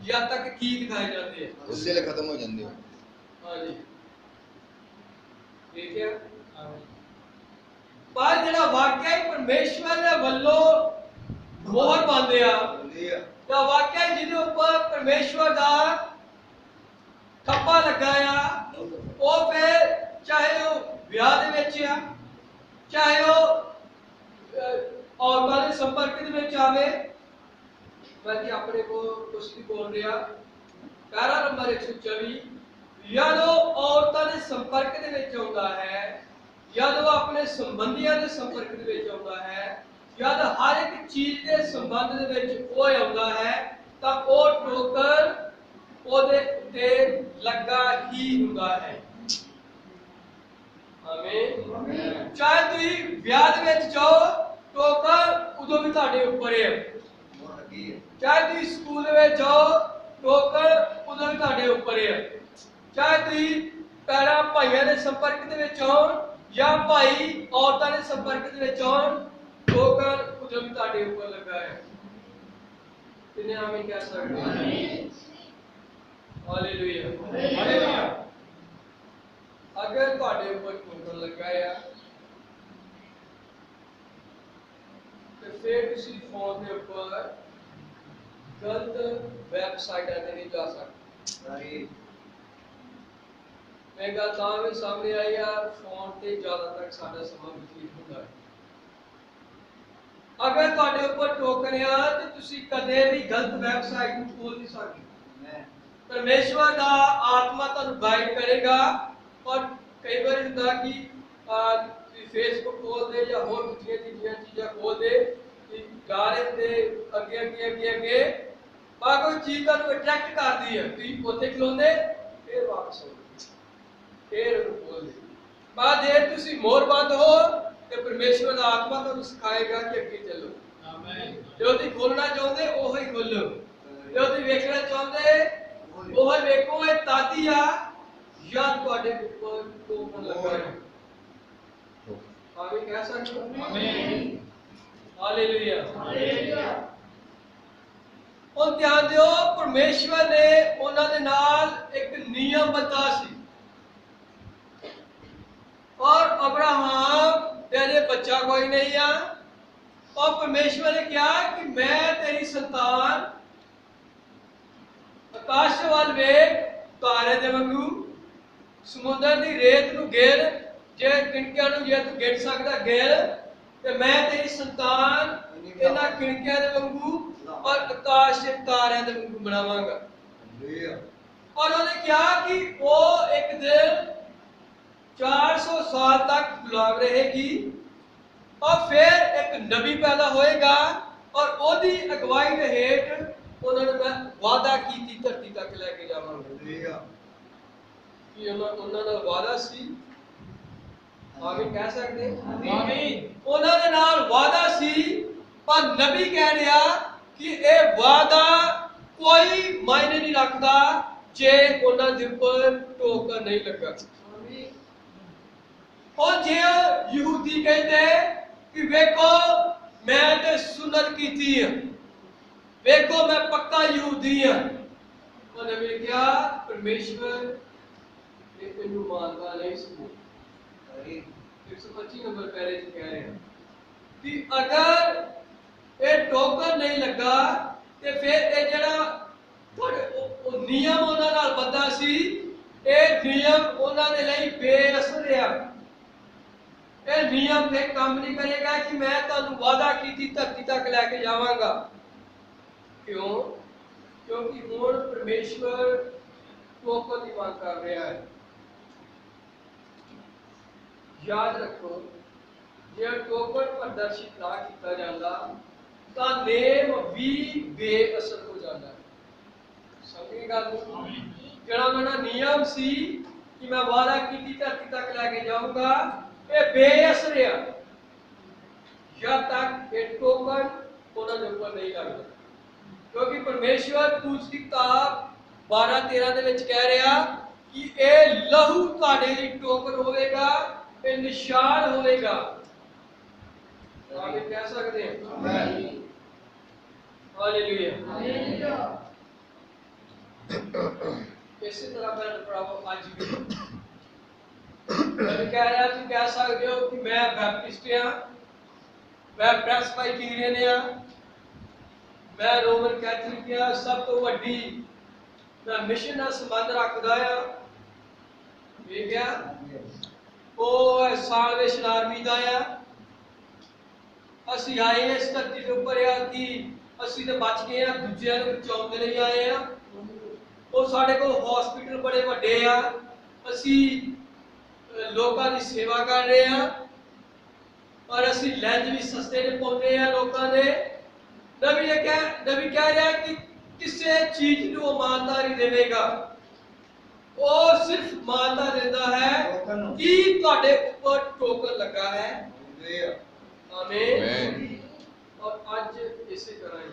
या तक गीत गाए जाते हैं, उस वेले खत्म हो जाते हो। हाँ जी, ठीक है। पर जेड़ा वाकई परमेश्वर दे वल्लों मोहर पांदे आ तो वाकई जिहदे ऊपर परमेश्वर दा ठप्पा लगा आ वो फिर चाहे वो विआह दे विच आ चाहे वो औरतां दे संपर्क दे विच आवे, मैं जी अपने को कुछ भी बोल रहा पैरा नंबर 124 जदों औरतां दे संपर्क दे विच आउंदा है जदों अपने संबंधियां दे संपर्क दे विच आउंदा है जद हर एक चीज दे संबंध दे विच वो आउंदा है तां ओ टोकन ਉਹਦੇ ਤੇ ਲੱਗਾ ਹੀ ਹੁੰਦਾ ਹੈ। ਆਮੀਨ। ਚਾਹੇ ਤੁਸੀਂ ਵਿਆਹ ਦੇ ਵਿੱਚ ਜਾਓ ਟੋਕਨ ਉਦੋਂ ਵੀ ਤੁਹਾਡੇ ਉੱਪਰ ਹੈ, ਚਾਹੇ ਤੁਸੀਂ ਸਕੂਲ ਦੇ ਵਿੱਚ ਜਾਓ ਟੋਕਨ ਉਦੋਂ ਵੀ ਤੁਹਾਡੇ ਉੱਪਰ ਹੈ, ਚਾਹੇ ਤੁਸੀਂ ਪੈਰਾਂ ਭਾਈਆਂ ਦੇ ਸੰਪਰਕ ਦੇ ਵਿੱਚ ਆਉਣ ਜਾਂ ਭਾਈ ਔਰਤਾਂ ਦੇ ਸੰਪਰਕ ਦੇ ਵਿੱਚ ਆਉਣ ਟੋਕਨ ਉਦੋਂ ਵੀ ਤੁਹਾਡੇ ਉੱਪਰ ਲੱਗਾ ਹੈ। ਕਿੰਨੇ ਆਮੀਨ ਕਹਿ ਸਕਦੇ ਹੋ? ਆਮੀਨ, हालेलुया, हालेलुया। अगर ਤੁਹਾਡੇ ਉੱਪਰ ਟੋਕਨ ਲੱਗਾ ਆ ਤੇ ਫਿਰ ਤੁਸੀਂ ਫੋਨ ਦੇ ਉੱਪਰ ਗਲਤ ਵੈਬਸਾਈਟਾਂ ਤੇ ਨਹੀਂ ਜਾ ਸਕਦੇ। मैं गल तां भी सामने आई आ फोन ते ज्यादातर साडा समा बतीत हुंदा है। अगर तुहाडे ऊपर टोकन आ ते तुसी कदे भी गलत वेबसाइट ਨੂੰ खोल नहीं सकदे। परमेश्वर दा आत्मा तुहानू गाइड करेगा। और कई बार हुंदा कि फेसबुक खोलदे या होर दूजियां तीजियां चीज़ां खोलदे कि जा रहे होंदे अगे अगे अगे अगे पर कोई चीज़ तुहानू अट्रैक्ट करदी है, तुसीं उत्थे खलोंदे फिर वापस हो फिर खोलदे। पर जे तुसीं मोर बंद हो ते परमेश्वर दा आत्मा तुहानू सिखाएगा कि अगे चलो। आमीन। जो तुसीं खोलना चाहुंदे ओही खोलो, जो तुसीं वेखना चाहुंदे ओही वेखो। ये तादी आ या तुहाडे ऊपर टोकन लगा है। आमीन कह सकते हो? आमीन। Hallelujah hallelujah. और ध्यान दियो परमेश्वर ने उन्हां दे नाल एक नियम बता सी। और अब्राहम तेरे बच्चा कोई नहीं है और परमेश्वर ने कहा कि मैं तेरी संतान आकाश वाल वेख तारे दे वांगू समुद्र दी रेत नू गिण जे किणकियां नू जे तू गिण सकदा गिण ते मैं तेरी संतान इन्हां किणकियां दे वांगू और आकाश दे तारे दे वांगू बनावांगा। और उन्होंने कहा कि वो एक दिन 400 साल तक गुलाम रहेगी और फिर एक नबी पैदा होएगा और ओदी अगवाई दे हेठ उन्होंने मैं वादा की धरती तक लेके जावांगा। कि उन्होंने वादा सी। आमीन कह सकते? आमीन। उन्होंने नाल वादा सी पर नबी कह रहा कि ये वादा कोई मायने नहीं रखता जे उन्होंने दे ऊपर टोकन नहीं लगा। और जे यहूदी कहते कि वेखो मैं ते सुन्नत कीती है, वेखो मैं पक्का यहूदी हां। और नबी ने कहा परमेश्वर इन्हू मानता नहीं सी। 125 नंबर पैरे च कह रहे हैं कि अगर ये टोकन नहीं लगा ते फिर ये जड़ा नियम उन्हां नाल बंधा सी ये नियम उन्हां दे लई बेअसर है। ये नियम पे काम नहीं करेगा कि मैं तुहानू वादा कीती धरती तक लेके जावांगा। क्यों? क्योंकि हुण परमेश्वर टोकन की मांग कर रहा है। याद रखो जे टोकन प्रदर्शित ना किया जाता तो नेम भी बेअसर हो जाता है। समझे गल? जड़ा मेरा नियम सी कि मैं वादा की धरती तक लेके जाऊंगा ये बेअसर है जब तक ये टोकन उन्होंने ऊपर नहीं लगता। क्योंकि परमेश्वर पूछ की किताब 12-13 दे विच कह रहा कि ये लहू तुहाडे लई टोकन होवेगा, ये निशान होवेगा। आमीन कह सकते हैं? आमीन। Hallelujah hallelujah. इसी तरह मेरे प्रभु आज भी मैं कह रहा तुम कह सकते हो कि मैं बैप्टिस्ट हां, मैं प्रेस्बिटेरियन हां, मैं रोमन कैथोलिक हां, सब तो वड्डी मैं मिशन नाल संबंध रखदा हां। ठीक है? वो साल्वेशन आर्मी दा है। ਅਸੀਂ ਆਏ ਇਸ ਧਰਤੀ ਦੇ ਉੱਪਰ ਆ ਕਿ ਅਸੀਂ ਤੇ ਬਚ ਗਏ ਆ, ਦੂਜਿਆਂ ਨੂੰ ਬਚਾਉਣ ਦੇ ਲਈ ਆਏ ਆ। ਉਹ ਸਾਡੇ ਕੋਲ ਹਸਪੀਟਲ ਬੜੇ ਵੱਡੇ ਆ, ਅਸੀਂ ਲੋਕਾਂ ਦੀ ਸੇਵਾ ਕਰ ਰਹੇ ਆ और ਅਸੀਂ ਲੈਂਜ ਵੀ ਸਸਤੇ ਨੇ ਪਾਉਂਦੇ ਆ ਲੋਕਾਂ ਦੇ। ਨਬੀ ਕਹਿ ਰਿਹਾ ਕਿ ਕਿਸੇ ਚੀਜ਼ ਨੂੰ ਉਹ ਮਾਨਤਾ ਨਹੀਂ ਦੇਵੇਗਾ, ਉਹ ਸਿਰਫ ਮਾਨਤਾ ਦਿੰਦਾ ਹੈ ਕਿ ਤੁਹਾਡੇ ਉੱਪਰ ਟੋਕਨ ਲੱਗਾ ਹੈ। आमीन। और आज इसी तरह ही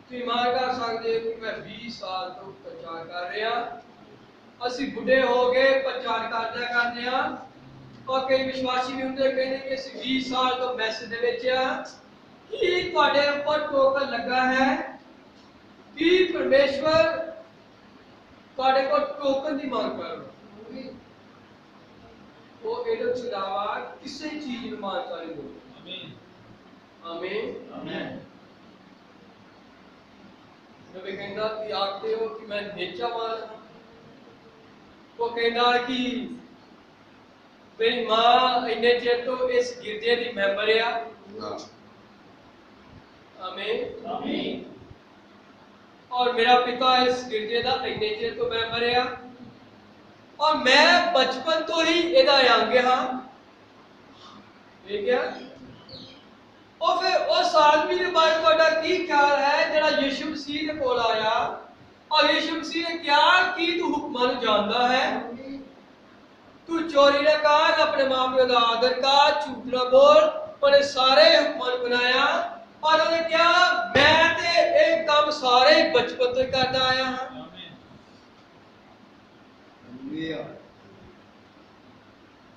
तुम मान कर सकते हो कि मैं 20 साल तो प्रचार कर रहा, असी बुढ़े हो गए प्रचार करते हैं। और कई विश्वासी भी होंगे कहते कि असी 20 साल तो मैसेज दे विच आ कि तुहाडे ऊपर टोकन लगा है कि परमेश्वर तुहाडे को टोकन की मांग कर रहा। वो एडम से इलावा किसी चीज ਨੂੰ ਮਾਨਤਾ ਨਹੀਂ ਦੋ। ਆਮੀਨ ਆਮੀਨ ਆਮੀਨ। नबी कहता कि आखते हो कि मैं नीचावान ਉਹ ਕਹਿੰਦਾ ਕਿ ਮੇਰੀ ਮਾਂ ਇੰਨੇ ਚਿਰ ਤੋਂ ਇਸ ਗਿਰਜੇ ਦੀ ਮੈਂਬਰ ਆ। ਹਾਂ ਆਮੀਨ ਆਮੀਨ। और मेरा पिता इस गिरजे का इन्ने चिर तो मैंबर आ और मैं बचपन तो ही इहदा अंग हाँ। ठीक है। और फिर उस आदमी के बारे तुहाडा की ख्याल है जिहड़ा यीशु मसीह दे कोल आया और यीशु मसीह ने क्या की तू हुक्मां नूं जानदा है, तू चोरी ना कर, अपने मां प्यो का आदर कर, झूठ ना बोल, उन्हें सारे हुक्मां नूं बनाया और उन्हें क्या मैं ते एक काम सारे बचपन तो ही करता आया हां।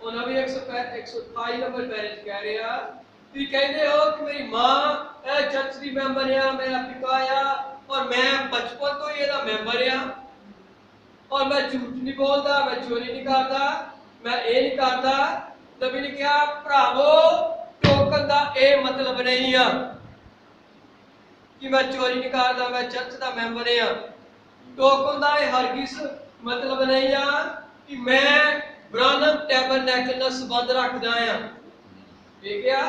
उन्हें भी 128 नंबर पैरेज कह रहे हैं कि कहते हो कि मेरी मां चर्च की मैंबर है, मेरा पिता है और मैं बचपन तो ही ਇਹਦਾ मैंबर है और मैं झूठ नहीं बोलता, मैं चोरी नहीं करता, मैं ये नहीं करता। नबी ने कहा भरावो टोकन का ये मतलब नहीं है कि मैं चोरी नहीं करता, मैं चर्च का मैंबर हाँ। टोकन का यह हरगिज मतलब नहीं है कि मैं ब्राह्मण टैबरनैकल नाल संबंध रखदा हां। ठीक है।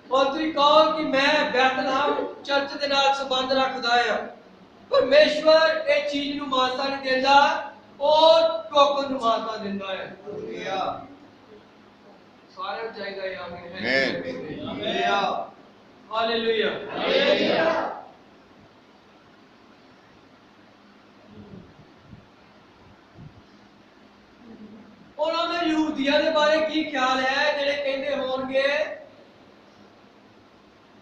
और तुसीं कहो कि मैं बैतलहम चर्च के नाल संबंध रखदा हां, परमेश्वर ये चीज नूं मानता नहीं देंदा, और टोकन नूं मानता देंदा है। सारे चाहिदा है। आमीन आमीन हालेलुया हालेलुया। उन्होंने यहूदियों के बारे की ख्याल है जिहड़े कहंदे होणगे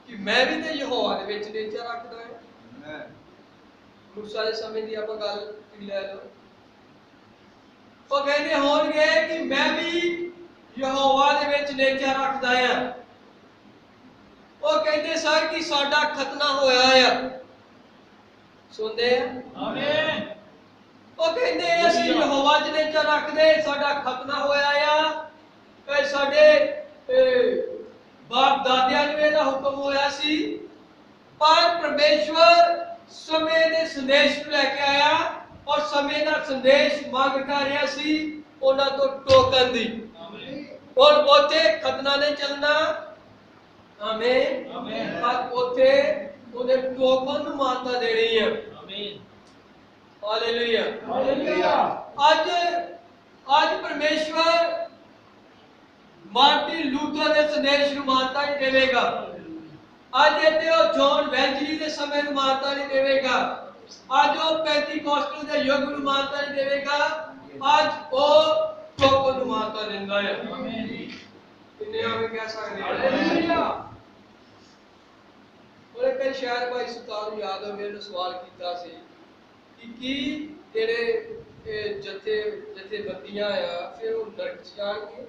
कि मैं भी ते यहोवा दे विच नेचर रखदा हां। मूसा दे समय दी आपां गल ले लो, वो कहंदे होणगे कि मैं भी यहोवा दे विच नेचर रखदा हां। वो कहते सर कि साडा खतना होया है। सुनते हैं आमीन। वो कहते असि यहोवा च नेचर रखदे, साडा खतना होया है, साडे बाप दादियां नूं इहदा हुक्म होया सी, पर परमेश्वर समय दे संदेश नूं लेके आया और समय दा संदेश मंग कर रहा सी उन्हां तो टोकन दी। और ओथे खतना नहीं चलना। आमीन आमीन। पर ओथे उन्हें टोकन नूं मानता देनी है। आमीन हालेलुया हालेलुया। आज परमेश्वर मार्टिन लूथर के संदेश नूं मानता नहीं देवेगा। आज इत्थे ओ जॉन वेल्जली के समय नूं मानता नहीं देवेगा। आज वो पेंटिकॉस्टल के युग नूं मानता नहीं देवेगा। आज वो टोकन नूं मानता देंदा है। आमीन। किन्ने आवे कह सकदे हालेलुया। और कई शायद भाई सुल्तान याद हो मेरे सवाल किया कि जेड़े जथेबंदियां आ फिर वो नरक च जाणगे।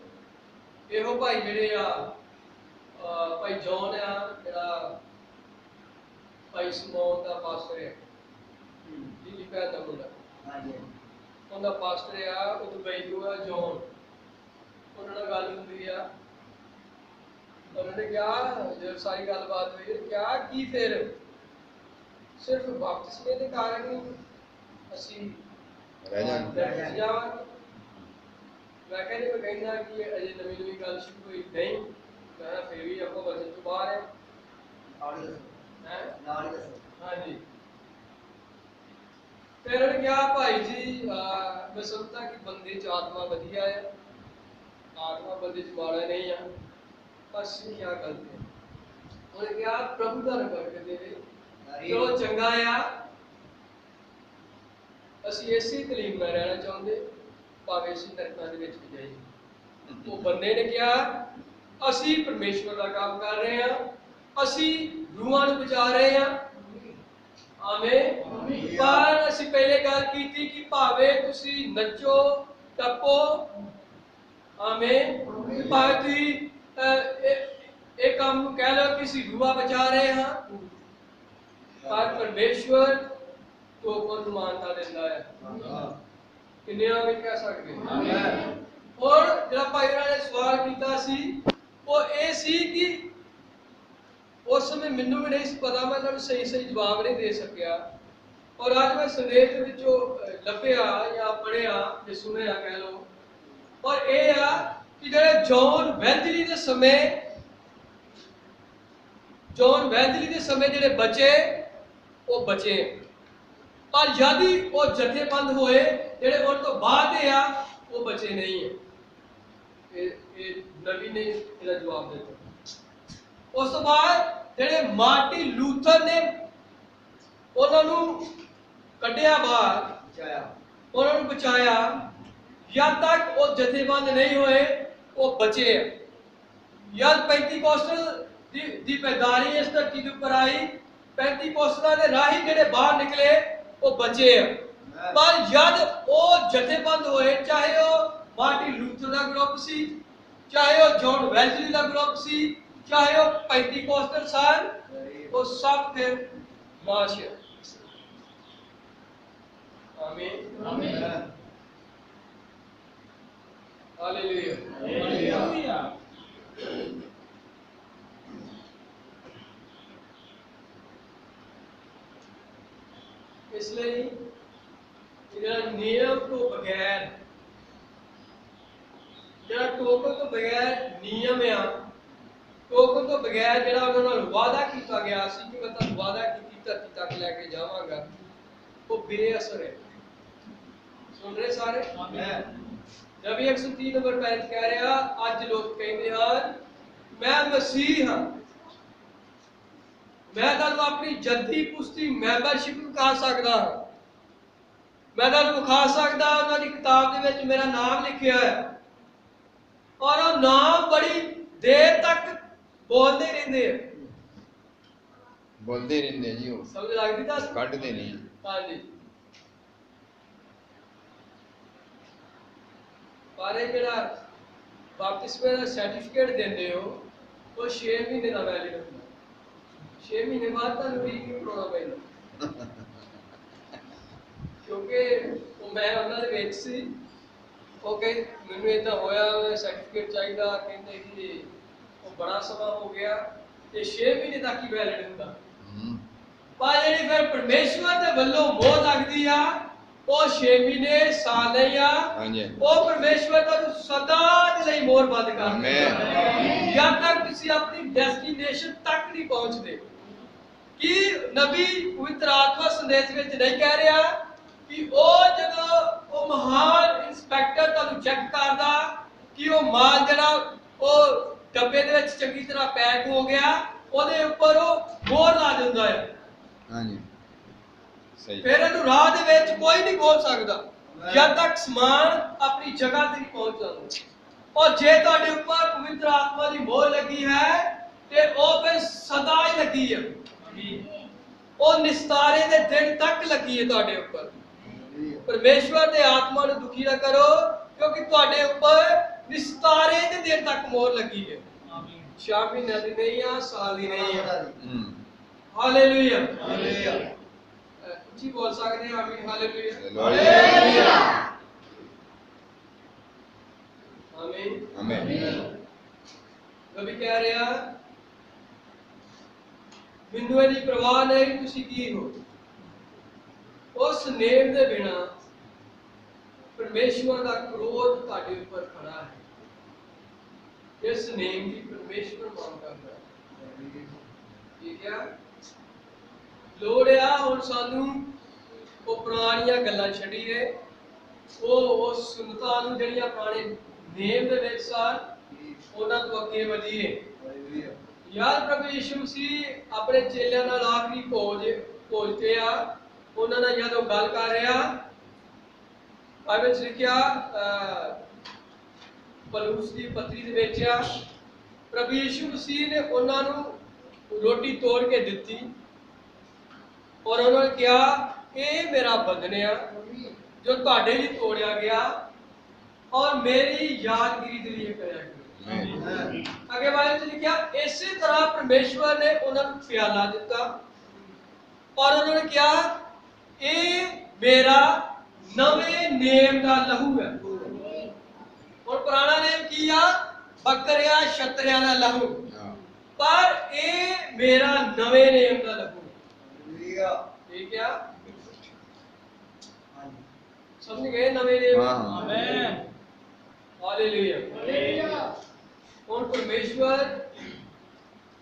एहो भाई जेड़े आ भाई जॉन आ जेड़ा भाई समौन दा पास्टर है जी भैन दा मुंडा, हां जी उनका पास्टर आ वो दुबई तो आ जॉन। उन्हां नाल गल हुंदी आ, उन्होंने क्या जब सारी गलबात हुई क्या कि फिर सिर्फ बपतिस्मे के कारण ही असी रह जावांगे। मैं कहना कि अजे नवी गल शुरू हुई नहीं, मैं फिर भी आपको वचन तो बाहर है। हाँ जी। फिर उन्होंने क्या भाई जी मैं समझता कि बंदे च आत्मा वधिया है, आत्मा बंदे च माड़ा नहीं है, बस क्या गलत है। उन्हें क्या प्रभु का बरकत देवे जो चंगा आ। ਅਸੀਂ ਇਸੇ ਤਲੀਮ ਨਾਲ ਰਹਿਣਾ ਚਾਹੁੰਦੇ ਭਾਵੇਂ ਅਸੀਂ ਨਰਕਾਂ ਦੇ ਵਿੱਚ ਵੀ ਜਾਈਏ। ਉਹ ਬੰਦੇ ਨੇ ਕਿਹਾ ਅਸੀਂ ਪਰਮੇਸ਼ਵਰ ਦਾ ਕੰਮ ਕਰ ਰਹੇ ਹਾਂ, ਅਸੀਂ ਰੂਹਾਂ ਨੂੰ ਬਚਾ ਰਹੇ ਹਾਂ। ਆਮੀਨ। ਪਰ ਅਸੀਂ ਪਹਿਲੇ ਗੱਲ ਕੀਤੀ ਕਿ ਭਾਵੇਂ ਤੁਸੀਂ ਨੱਚੋ ਟੱਪੋ, ਆਮੀਨ, ਭਾਵੇਂ ਤੁਸੀਂ ਇਹ ਕੰਮ ਨੂੰ ਕਹਿ ਲਓ ਕਿ ਅਸੀਂ ਰੂਹਾਂ ਬਚਾ ਰਹੇ ਹਾਂ, ਪਰ ਪਰਮੇਸ਼ਵਰ तो कौन मानता देता है किन्ने आगे कह सकते हैं। और जरा भाई ने सवाल किया सी वो ये सी कि उस समय मैनू भी नहीं पता, मैं सही सही जवाब नहीं दे सकिया और आज मैं संदेश ਦੇ ਵਿੱਚੋਂ ਲੱਭਿਆ ਜਾਂ ਪੜਿਆ ਜਾਂ ਸੁਣਿਆ ਕਹਿ ਲਓ ਔਰ ਇਹ ਆ ਕਿ ਜਿਹੜੇ ਜੌਨ ਵੈਲਜ਼ਲੀ ਦੇ ਸਮੇਂ ਜਿਹੜੇ ਬਚੇ ਉਹ ਬਚੇ ਪਰ ਯਾਦੀ ਉਹ ਜਥੇਬੰਦ ਹੋਏ ਜਿਹੜੇ ਉਹਨਾਂ ਤੋਂ ਬਾਅਦ ਦੇ ਆ ਉਹ ਬਚੇ ਨਹੀਂ ਹੈ ਇਹ ਨਬੀ ਨੇ ਇਹਦਾ ਜਵਾਬ ਦਿੱਤਾ ਉਸ ਤੋਂ ਬਾਅਦ ਜਿਹੜੇ ਮਾਰਟਿਨ ਲੂਥਰ ਨੇ ਉਹਨਾਂ ਨੂੰ ਕੱਢਿਆ ਬਾਹਰ ਉਹਨਾਂ ਨੂੰ ਬਚਾਇਆ ਜਦ ਤੱਕ ਉਹ ਜਥੇਬੰਦ ਨਹੀਂ ਹੋਏ ਉਹ ਬਚੇ ਜਦ ਪੈਂਤੀਕੋਸਟਲ ਦੀ ਪੈਦਾਰੀ ਇਸ ਧਰਤੀ ਦੇ ਉੱਪਰ ਆਈ ਪੈਂਤੀਕੋਸਟਲਾਂ ਦੇ ਰਾਹੀ ਜਿਹੜੇ ਬਾਹਰ ਨਿਕਲੇ ਉਹ ਬਚੇ ਪਰ ਜਦ ਉਹ ਜਥੇਬੰਦ ਹੋਏ ਚਾਹੇ ਉਹ ਮਾਰਟਿਨ ਲੂਥਰ ਦਾ ਗਰੁੱਪ ਸੀ ਚਾਹੇ ਉਹ ਜੌਨ ਵੈਲਜ਼ਲੀ ਦਾ ਗਰੁੱਪ ਸੀ ਚਾਹੇ ਉਹ ਪੈਂਤੀਕੋਸਟਲ ਸਨ ਉਹ ਸਭ ਫਿਰ ਨਾਸ਼ ਹੈ ਆਮੀਨ ਆਮੀਨ ਹਾਲੇਲੂਇਆ ਹਾਲੇਲੂਇਆ इसलिए नियम तो बगैर जरा टोकन तो बगैर नियम आ टोकन तो बगैर जरा उन्होंने वादा किया गया सी कि मैं तुहानू वादा की धरती तक लेके जावांगा वो बेअसर है सुन रहे सारे नबी 130 नंबर पैंच कह रहा अज लोग कहते हैं मैं मसीह हाँ मैं तुहानू अपनी जद्दी पुश्ती मैंबरशिप दिखा सकदा हां मैं तुहानू दिखा सकदा उन्हां दी किताब दे विच मेरा नाम लिखिया है और वो नाम बड़ी देर तक बोलते रहंदे जी वो समझ लगदी दस कढदे नहीं हां जी पर जेड़ा बपतिस्मे दा सर्टिफिकेट देंदे हो वो 6 महीने दा वैलिड होंदा 6 महीने बाद ਤੁਹਾਨੂੰ ਰੀਨਿਊ ਕਰਾਉਣਾ ਪੈਂਦਾ ਕਿਉਂਕਿ ਉਹ ਮੈਂ ਉਹਨਾਂ ਦੇ ਵਿੱਚ ਸੀ ਉਹ ਕਹਿੰਦੇ ਮੈਨੂੰ ਇਦਾਂ ਹੋਇਆ ਸਰਟੀਫਿਕੇਟ ਚਾਹੀਦਾ ਕਹਿੰਦੇ ਕਿ ਉਹ ਬੜਾ ਸਮਾਂ ਹੋ ਗਿਆ ਤੇ 6 ਮਹੀਨੇ ਤੱਕ ਹੀ ਵੈਲਿਡ ਹੁੰਦਾ ਪਰ ਜਿਹੜੀ ਫਿਰ ਪਰਮੇਸ਼ਵਰ ਦੇ ਵੱਲੋਂ ਮੋਹਰ ਲੱਗਦੀ ਆ ਉਹ 6 ਮਹੀਨੇ ਸਾਲ ਨਹੀਂ ਆ ਉਹ ਪਰਮੇਸ਼ਵਰ ਤੁਹਾਨੂੰ ਸਦਾ ਦੇ ਲਈ ਮੋਹਰ ਬੰਦ ਕਰ ਦਿੰਦਾ ਜਦ ਤੱਕ ਤੁਸੀਂ ਆਪਣੀ ਡੈਸਟੀਨੇਸ਼ਨ ਤੱਕ ਨਹੀਂ ਪਹੁੰਚਦੇ कि नबी पवित्र आत्मा संदेश में नहीं कह रहा कि वो जदों वो महान इंस्पेक्टर तानू चेक करदा कि वो माल जड़ा वो डब्बे दे विच चंगी तरह पैक हो गया ओदे ऊपर वो मोहर ला दिंदा है हां जी सही फिर इहनू राह दे विच कोई नहीं खोल सकदा जब तक सामान अपनी जगह ते नहीं पहुंच जांदा और जे तुहाडे ऊपर पवित्र आत्मा दी मोहर लगी है ते ओ फिर सदा ही लगी है ਉਹ ਨਿਸਤਾਰੇ ਦੇ ਦਿਨ ਤੱਕ ਲੱਗੀ ਹੈ ਤੁਹਾਡੇ ਉੱਪਰ ਪਰਮੇਸ਼ਵਰ ਦੇ ਆਤਮਾ ਨੂੰ ਦੁਖੀ ਨਾ ਕਰੋ ਕਿਉਂਕਿ ਤੁਹਾਡੇ ਉੱਪਰ ਨਿਸਤਾਰੇ ਦੇ ਦਿਨ ਤੱਕ ਮੋਹਰ ਲੱਗੀ ਹੈ ਆਮੀਨ 6 ਮਹੀਨੇ ਦੀ ਨਹੀਂ ਆ ਸਾਲ ਦੀ ਨਹੀਂ ਆ ਹਾਲੇਲੂਇਆ ਹਾਲੇਲੂਇਆ ਜੀ ਬੋਲ ਸਕਦੇ ਆ ਆਮੀਨ ਹਾਲੇਲੂਇਆ ਹਾਲੇਲੂਇਆ ਆਮੀਨ ਆਮੀਨ ਨਬੀ ਕਹਿ ਰਿਹਾ ਮੈਨੂੰ ਇਹਦੀ ਪਰਵਾਹ ਨਹੀਂ ਤੁਸੀਂ ਕੀ ਹੋ ਉਸ ਨੇਮ ਦੇ ਬਿਨਾ ਪਰਮੇਸ਼ਵਰ ਦਾ ਕ੍ਰੋਧ ਤੁਹਾਡੇ ਉੱਪਰ ਖੜਾ ਹੈ ਇਸ ਨੇਮ ਦੀ ਪਰਮੇਸ਼ਵਰ ਮੰਗ ਕਰਦਾ ਹੈ ਠੀਕ ਹੈ ਲੋੜ ਆ ਹੁਣ ਸਾਨੂੰ ਉਹ ਪੁਰਾਣੀਆਂ ਗੱਲਾਂ ਛੱਡੀਏ ਉਹ ਸੁਨਤਾਂ ਨੂੰ ਜਿਹੜੀਆਂ ਪੁਰਾਣੇ ਨੇਮ ਦੇ ਵਿੱਚ ਸਨ ਉਹਨਾਂ ਤੋਂ ਅੱਗੇ ਵਧੀਏ यार प्रभु यीशु मसीह अपने चेलियां नाल आखरी भोज ते आ उन्हां नाल जदों गल कर रहा बाइबल च लिखिया पलूस दी पत्री दे विच आ प्रभु यीशु मसीह ने उन्हां नूं रोटी तोड़ के दित्ती और उन्होंने कहा ये मेरा बंधन है जो तुहाडे लई तोड़िया गया और मेरी यादगिरी के लिए कराया आगे बाइबल लिखा इसी तरह परमेश्वर ने उन्होंने प्याला दिता और उन्होंने कहा ये मेरा नवे नेम का लहू है और पुराना नेम किया बकरिया छतरिया का लहू पर ये मेरा नवे नेम का लहू ठीक है समझ गए नवे नियम हाँ। आमीन हालेलुया ਹੁਣ ਪਰਮੇਸ਼ਵਰ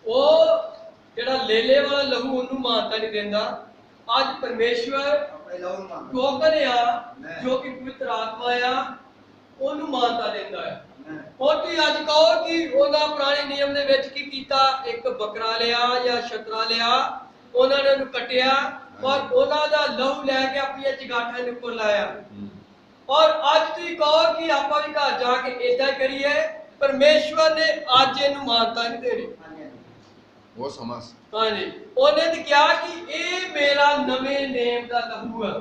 ਉਹ ਜਿਹੜਾ ਲੇਲੇ ਵਾਲਾ ਲਹੂ ਉਹਨੂੰ ਮਾਨਤਾ ਨਹੀਂ ਦਿੰਦਾ ਅੱਜ ਪਰਮੇਸ਼ਵਰ ਟੋਕਨ ਆ ਜੋ ਕਿ ਪਵਿੱਤਰ ਆਤਮਾ ਆ ਉਹਨੂੰ ਮਾਨਤਾ ਦਿੰਦਾ ਹੈ ਹੁਣ ਤੁਸੀਂ ਅੱਜ ਕਹੋ ਕਿ ਉਹਨਾਂ ਪੁਰਾਣੇ ਨਿਯਮ ਦੇ ਵਿੱਚ ਕੀ ਕੀਤਾ ਇੱਕ ਬੱਕਰਾ ਲਿਆ ਜਾਂ ਛਤਰਾ ਲਿਆ ਉਹਨਾਂ ਨੇ ਉਹਨੂੰ ਕੱਟਿਆ ਔਰ ਉਹਨਾਂ ਦਾ ਲਹੂ ਲੈ ਕੇ ਆਪਣੀਆਂ ਚਗਾਠਾਂ ਦੇ ਉੱਪਰ ਲਾਇਆ ਔਰ ਅੱਜ ਤੁਸੀਂ ਕਹੋ ਕਿ ਆਪਾਂ ਵੀ ਘਰ ਜਾ ਕੇ ਇਦਾਂ ਹੀ ਕਰੀਏ ਪਰਮੇਸ਼ਵਰ ਨੇ ਅੱਜ ਇਹਨੂੰ ਮਾਨਤਾ ਨਹੀਂ ਦੇਣੀ वो समझ ਹਾਂਜੀ ਉਹਨੇ ਤੇ ਕਿਹਾ ਕਿ ਇਹ ਮੇਰਾ ਨਵੇਂ ਨੇਮ ਦਾ ਲਹੂ ਹੈ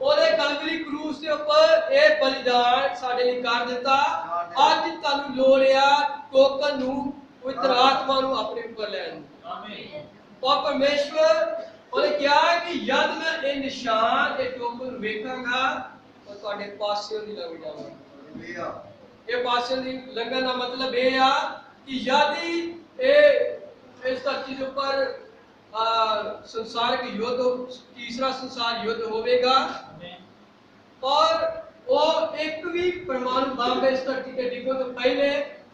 ਉਹਨੇ ਕਲਵਰੀ ਕਰੂਸ ਦੇ ਉੱਪਰ ਇਹ ਬਲੀਦਾਨ ਸਾਡੇ ਲਈ ਕਰ ਦਿੱਤਾ ਅੱਜ ਤੁਹਾਨੂੰ ਲੋੜ ਆ ਟੋਕਨ ਨੂੰ ਪਵਿੱਤਰ ਆਤਮਾ ਨੂੰ ਆਪਣੇ ਉੱਪਰ ਲੈਣ ਨੂੰ ਆਮੀਨ ਔਰ ਪਰਮੇਸ਼ਵਰ ਉਹਨੇ ਕਿਹਾ ਕਿ ਜਦ ਮੈਂ ਇਹ ਨਿਸ਼ਾਨ ਇਹ ਟੋਕਨ ਵੇਖਾਂਗਾ ਤਾਂ ਤੁਹਾਡੇ ਪਾਸਿਓਂ ਦੀ ਲੰਘ ਜਾਵਾਂਗਾ ਇਹ ਪਾਸਿਓਂ ਦੀ ਲੰਘਣ ਦਾ ਮਤਲਬ ਇਹ ਆ ਕਿ ਯਾਦੀ ਇਹ इस धरती के ऊपर संसारिक युद्ध तीसरा संसार युद्ध होगा और वो एक भी परमाणु बम इस धरती के डिगो तो पहले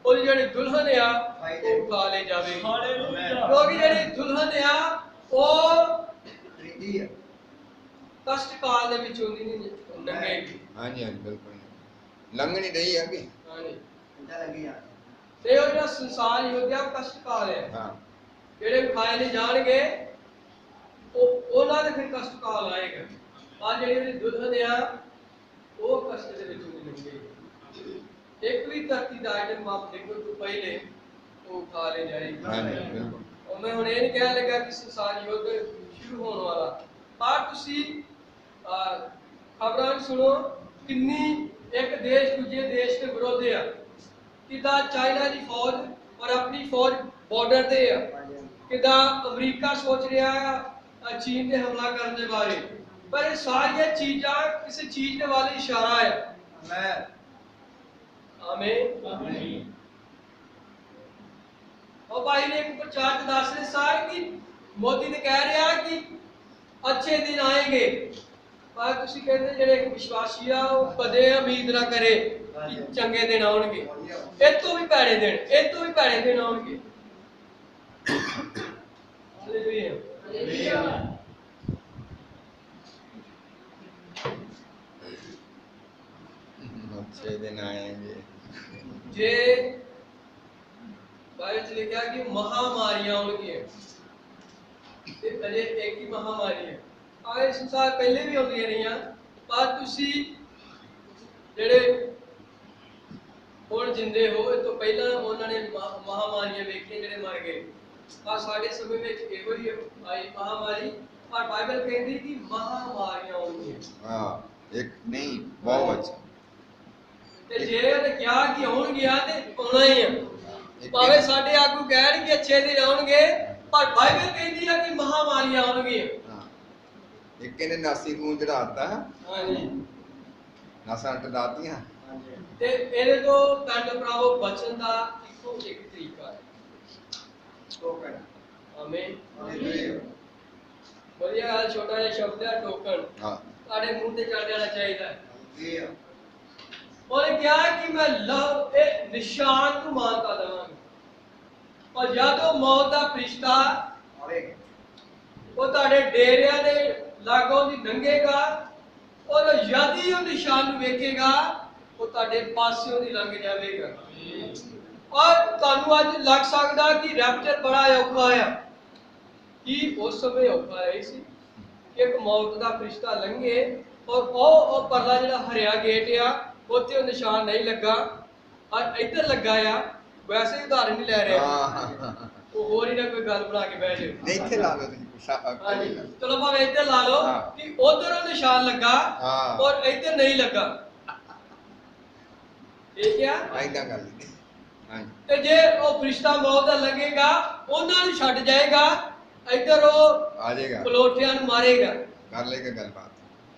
और जेडी दुल्हन आ वो उठा ले जावेगी क्योंकि जेडी दुल्हन आ वो कष्ट काल दे विच होंदी नहीं लंघेगी हाँ जी बिल्कुल लंघ नहीं रही है कि हाँ जी इधर लगी यार ते और जो संसार युद्ध है कष्ट काल है हाँ ਜਿਹੜੇ ਖਾਏ ਨਹੀਂ ਜਾਣਗੇ ਉਹਨਾਂ ਦੇ ਫਿਰ ਕਸ਼ਟ ਕਾਲ ਆਏਗਾ ਆ ਜਿਹੜੀ ਦੁਲਹਨ ਆ ਉਹ ਕਸ਼ਟ ਦੇ ਵਿੱਚ ਨਹੀਂ ਲੰਘੇਗੀ ਇੱਕ ਵੀ ਧਰਤੀ ਦਾ ਆਈਟਮ ਆਪ ਦੇਖੋ ਤੋਂ ਪਹਿਲੇ ਉਹ ਖਾ ਲੈ ਜਾਏਗੀ ਔਰ ਮੈਂ ਹੁਣ ਇਹ ਨਹੀਂ ਕਹਿ ਲੱਗਾ ਕਿ ਸੰਸਾਰ ਯੁੱਧ ਸ਼ੁਰੂ ਹੋਣ ਵਾਲਾ ਪਰ ਤੁਸੀਂ ਖਬਰਾਂ ਸੁਣੋ ਕਿੰਨੀ ਇੱਕ ਦੇਸ਼ ਦੂਜੇ ਦੇਸ਼ ਦੇ ਵਿਰੋਧ ਆ ਕਿਦਾਂ ਚਾਈਨਾ ਦੀ ਫੌਜ ਔਰ ਆਪਣੀ ਫੌਜ ਬਾਰਡਰ ਤੇ ਆ ਕਿਦਾਂ ਅਮਰੀਕਾ ਸੋਚ ਰਿਹਾ ਹੈ ਚੀਨ ਤੇ ਹਮਲਾ ਕਰਨ ਦੇ ਬਾਰੇ ਪਰ ਇਹ ਸਾਰੀਆਂ ਚੀਜ਼ਾਂ ਕਿਸੇ ਚੀਜ਼ ਦੇ ਵੱਲ ਇਸ਼ਾਰਾ ਹੈ ਆਮੀਨ ਆਮੀਨ ਉਹ ਭਾਈ ਨੇ ਇੱਕ ਪ੍ਰਚਾਰ ਚ ਦੱਸ ਰਿਹਾ ਸਾਰ ਕਿ ਮੋਦੀ ਨੇ ਕਹਿ ਰਿਹਾ ਕਿ ਅੱਛੇ ਦਿਨ ਆਏਗੇ ਪਰ ਤੁਸੀਂ ਕਹਿੰਦੇ ਜਿਹੜੇ ਇੱਕ ਵਿਸ਼ਵਾਸੀ ਆ ਉਹ ਕਦੇ ਉਮੀਦ ਨਾ ਕਰੇ ਕਿ ਚੰਗੇ ਦਿਨ ਆਉਣਗੇ ਇਹ ਤੋਂ ਵੀ ਭੈੜੇ ਦਿਨ ਆਉਣਗੇ हालेलुया हालेलुया अच्छे दिन आएंगे जे बाइबल में लिखा कि महामारियां होंगी ते अजे एक ही महामारी है आए संसार पहले भी होंदी रही पर तुसी जेड़े ਹੁਣ ਜਿੰਦੇ ਹੋ ਇਹ ਤੋਂ ਪਹਿਲਾਂ ਉਹਨਾਂ ਨੇ ਮਹਾਮਾਰੀਆਂ ਵੇਖੀਆਂ ਜਿਹੜੇ ਮਰ ਗਏ ਆ ਸਾਡੇ ਸਮੇਂ ਵਿੱਚ ਇਹੋ ਹੀ ਆਈ ਮਹਾਮਾਰੀ ਪਰ ਬਾਈਬਲ ਕਹਿੰਦੀ ਕਿ ਮਹਾਮਾਰੀਆਂ ਆਉਣਗੀਆਂ ਹਾਂ ਇੱਕ ਨਹੀਂ ਬਹੁਤ ਅੱਛਾ ਤੇ ਜੇ ਉਹਨੇ ਕਿਹਾ ਕਿ ਆਉਣਗੀਆਂ ਤੇ ਆਉਣਾ ਹੀ ਆ ਭਾਵੇਂ ਸਾਡੇ ਆਗੂ ਕਹਿਣ ਕਿ ਅੱਛੇ ਦਿਨ ਆਉਣਗੇ ਪਰ ਬਾਈਬਲ ਕਹਿੰਦੀ ਆ ਕਿ ਮਹਾਮਾਰੀਆਂ ਆਉਣਗੀਆਂ ਹਾਂ ਇੱਕ ਨੇ ਨਾਸੀ ਨੂੰ ਚੜਾਤਾ ਹਾਂਜੀ ਨਾਸਾਂ ਟੜਾਤੀਆਂ ਤੇ ਇਹਦੇ ਤੋਂ ਪਿੰਡ ਭਰਾਵੋ ਬਚਨ ਦਾ ਇੱਕੋ ਇੱਕ ਤਰੀਕਾ ਹੈ ਟੋਕਨ ਆਮੀਨ ਹਾਲੇਲੂਇਆ ਵਧੀਆ ਹਾਲ ਛੋਟਾ ਜਿਹਾ ਸ਼ਬਦ ਹੈ ਟੋਕਨ ਹਾਂ ਤੁਹਾਡੇ ਮੂੰਹ ਤੇ ਚੜ ਜਾਣਾ ਚਾਹੀਦਾ ਹੈ ਉਹਨੇ ਕਿਹਾ ਕਿ ਮੈਂ ਲਹੂ ਇਹ ਨਿਸ਼ਾਨ ਨੂੰ ਮਾਨਤਾ ਦੇਵਾਂਗਾ ਔਰ ਜਦੋਂ ਮੌਤ ਦਾ ਫਰਿਸ਼ਤਾ ਆਵੇਗਾ ਉਹ ਤੁਹਾਡੇ ਡੇਰਿਆਂ ਦੇ ਲਾਗੋਂ ਦੀ ਲੰਘੇਗਾ ਔਰ ਯਾਦੀ ਉਹ ਨਿਸ਼ਾਨ ਨੂੰ ਵੇਖੇਗਾ ਉਹ ਤੁਹਾਡੇ ਪਾਸਿਓਂ ਦੀ ਲੰਘ ਜਾਵੇਗਾ ਔਰ ਤੁਹਾਨੂੰ ਅੱਜ ਲੱਗ ਸਕਦਾ ਕਿ ਰੈਪਚਰ ਬੜਾ ਔਖਾ ਆ ਕਿ ਉਸ ਸਮੇਂ ਔਖਾ ਹੈ ਸੀ ਕਿ ਇੱਕ ਮੌਤ ਦਾ ਫਰਿਸ਼ਤਾ ਲੰਘੇ ਔਰ ਉਹ ਪਰਲਾ ਜਿਹੜਾ ਹਰਿਆ ਗੇਟ ਆ ਉੱਥੇ ਉਹ ਨਿਸ਼ਾਨ ਨਹੀਂ ਲੱਗਾ ਔਰ ਇੱਧਰ ਲੱਗਾ ਆ ਵੈਸੇ ਉਦਾਹਰਨ ਨਹੀਂ ਲੈ ਰਿਹਾ ਉਹ ਹੋਰ ਹੀ ਨਾ ਕੋਈ ਗੱਲ ਬਣਾ ਕੇ ਬਹਿ ਜਾਓ ਨਹੀਂ ਇੱਥੇ ਲਾ ਲਓ ਤੁਸੀਂ ਚਲੋ ਭਾਵੇਂ ਇੱਧਰ ਲਾ ਲਓ ਕਿ ਉਧਰ ਉਹ ਨਿਸ਼ਾਨ ਲੱਗਾ ਔਰ ਇੱਧਰ ਨਹੀਂ ਲੱਗਾ ਇਹ ਕਿਆ ਆਇਦਾ ਗੱਲ ਹਾਂ ਤੇ ਜੇ ਉਹ ਫਰਿਸ਼ਤਾ ਮੌਤ ਦਾ ਲੱਗੇਗਾ ਉਹਨਾਂ ਨੂੰ ਛੱਡ ਜਾਏਗਾ ਇੱਧਰ ਉਹ ਆ ਜਾਏਗਾ ਪਲੋਠਿਆਂ ਨੂੰ ਮਾਰੇਗਾ ਕਰ ਲੇਗਾ ਗੱਲਬਾਤ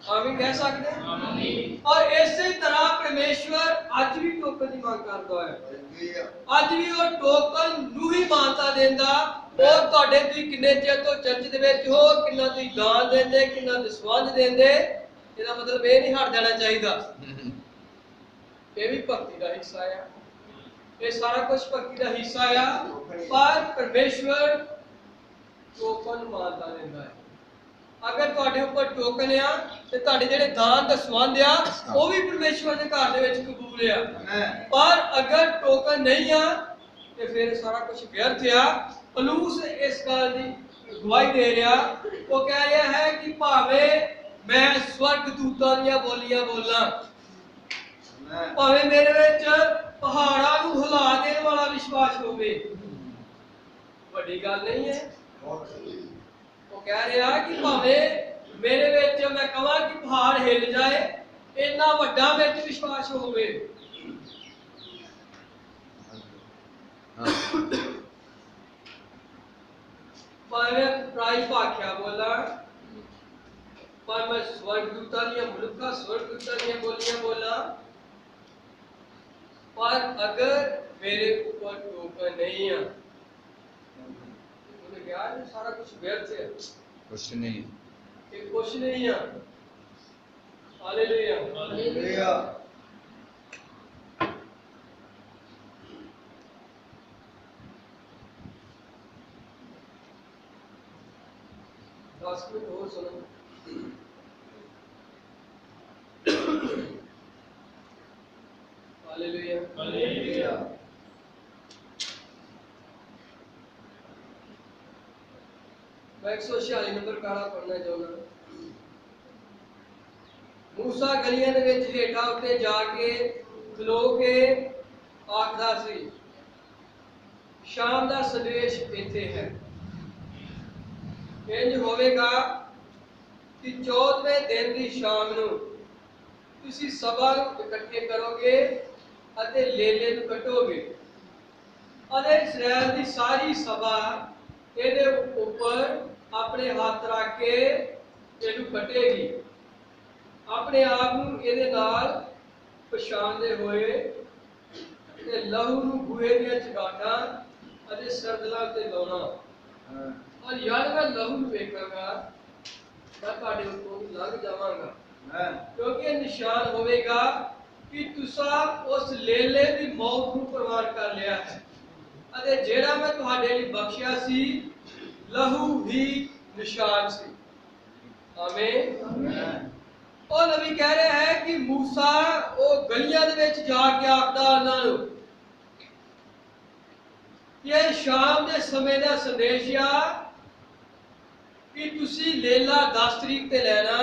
ਆਮੀਨ ਕਹਿ ਸਕਦੇ ਆਮੀਨ ਔਰ ਇਸੇ ਤਰ੍ਹਾਂ ਪਰਮੇਸ਼ਵਰ ਅੱਜ ਵੀ ਟੋਕਨ ਦੀ ਮੰਗ ਕਰਦਾ ਹੈ ਅੱਜ ਵੀ ਉਹ ਟੋਕਨ ਨੂੰ ਹੀ ਮਾਨਤਾ ਦਿੰਦਾ ਉਹ ਤੁਹਾਡੇ ਤੁਸੀਂ ਕਿੰਨੇ ਚਿਰ ਤੋਂ ਚਰਚ ਦੇ ਵਿੱਚ ਹੋ ਕਿੰਨਾ ਤੁਸੀਂ ਦਾਨ ਦਿੰਦੇ ਕਿੰਨਾ ਦਸਵੰਧ ਦਿੰਦੇ ਇਹਦਾ ਮਤਲਬ ਇਹ ਨਹੀਂ ਹਟ ਜਾਣਾ ਚਾਹੀਦਾ। ਇਹ ਵੀ ਭਗਤੀ ਦਾ ਹਿੱਸਾ ਆ, ਇਹ ਸਾਰਾ ਕੁਝ ਭਗਤੀ ਦਾ ਹਿੱਸਾ ਆ। ਪਰ ਪਰਮੇਸ਼ਵਰ ਟੋਕਨ ਮਾਨਤਾ ਦਿੰਦਾ ਹੈ। ਅਗਰ ਤੁਹਾਡੇ ਉੱਪਰ ਟੋਕਨ ਆ ਤੇ ਤੁਹਾਡੇ ਜਿਹੜੇ ਦਾਨ ਦਾ ਸੰਬੰਧ ਆ ਉਹ ਵੀ ਪਰਮੇਸ਼ਵਰ ਦੇ ਘਰ ਦੇ ਵਿੱਚ ਕਬੂਲ ਆ। ਪਰ ਅਗਰ ਟੋਕਨ ਨਹੀਂ ਆ ਤੇ ਫਿਰ ਸਾਰਾ ਕੁਝ ਵਿਅਰਥ ਆ। ਪਲੂਸ ਇਸ ਗੱਲ ਦੀ ਗਵਾਹੀ ਦੇ ਰਿਹਾ, ਉਹ ਕਹਿ ਰਿਹਾ ਹੈ ਕਿ ਭਾਵੇਂ ਮੈਂ ਸਵਰਗ ਦੂਤਾਂ ਦੀਆਂ ਬੋਲੀਆਂ ਬੋਲਾਂ, ਭਾਵੇਂ ਮੇਰੇ ਵਿੱਚ ਪਹਾੜਾਂ ਨੂੰ ਹਿਲਾ ਦੇਣ ਵਾਲਾ ਵਿਸ਼ਵਾਸ ਹੋਵੇ, ਵੱਡੀ ਗੱਲ ਨਹੀਂ ਹੈ। ਉਹ ਕਹਿ ਰਿਹਾ ਕਿ ਭਾਵੇਂ ਮੇਰੇ ਵਿੱਚ ਮੈਂ ਕਹਾਂ ਕਿ ਪਹਾੜ ਹਿੱਲ ਜਾਏ, ਇੰਨਾ ਵੱਡਾ ਮੇਰੇ ਵਿੱਚ ਵਿਸ਼ਵਾਸ ਹੋਵੇ। ਭਾਵੇਂ ਪ੍ਰਾਈ ਭਾਖਿਆ ਬੋਲਾਂ, ਪਰ ਮੈਂ ਸਵਰਗਦੂਤਾਂ ਦੀਆਂ ਮਨੁੱਖਾਂ ਸਵਰਗਦੂਤਾਂ ਦੀਆਂ ਬੋਲੀਆਂ ਬੋਲਾਂ, पर अगर मेरे ऊपर टोकन नहीं है तो क्या है, सारा कुछ व्यर्थ है, कुछ नहीं, ये कुछ नहीं है। Hallelujah hallelujah. 10 मिनट और सुनो। Hallelujah hallelujah. मैं 146 नंबर काला पढ़ना चाहूँगा। मूसा गलियां दे विच हेठा उत्ते जाके खलो के आखदा सी, शाम दा संदेश इत्थे है। इंज होवेगा कि 14वें दिन दी शाम नूं तुसीं सभा नूं इकट्ठे करोगे अते लेले नूं कटोगे, अते इस्राएल दी सारी सभा इहदे उपर अपने हाथ रख के इहनूं कटेगी, अपने आप नूं इहदे नाल पछाणदे होए ते लहू नूं बूहे दीआं चगाठां अते सरदलां ते लाउणा। और यार मैं लहू नूं वेखांगा, मैं तुहाडे उत्तों लंघ जावांगा, क्योंकि यह निशान होवेगा कि तुसा उस लेले दी मौत नूं प्रवान कर लिया है, अते जेड़ा मैं तुहाडे लई बख्शिया सी लहू ही निशान सी। आमीन आमीन। और नबी कह रहा है कि मूसा वो गलियां दे विच जाके आखदा उन्हां नूं ये शाम दे समय दा संदेश आ कि तुसी लेला 10 तरीक ते लेना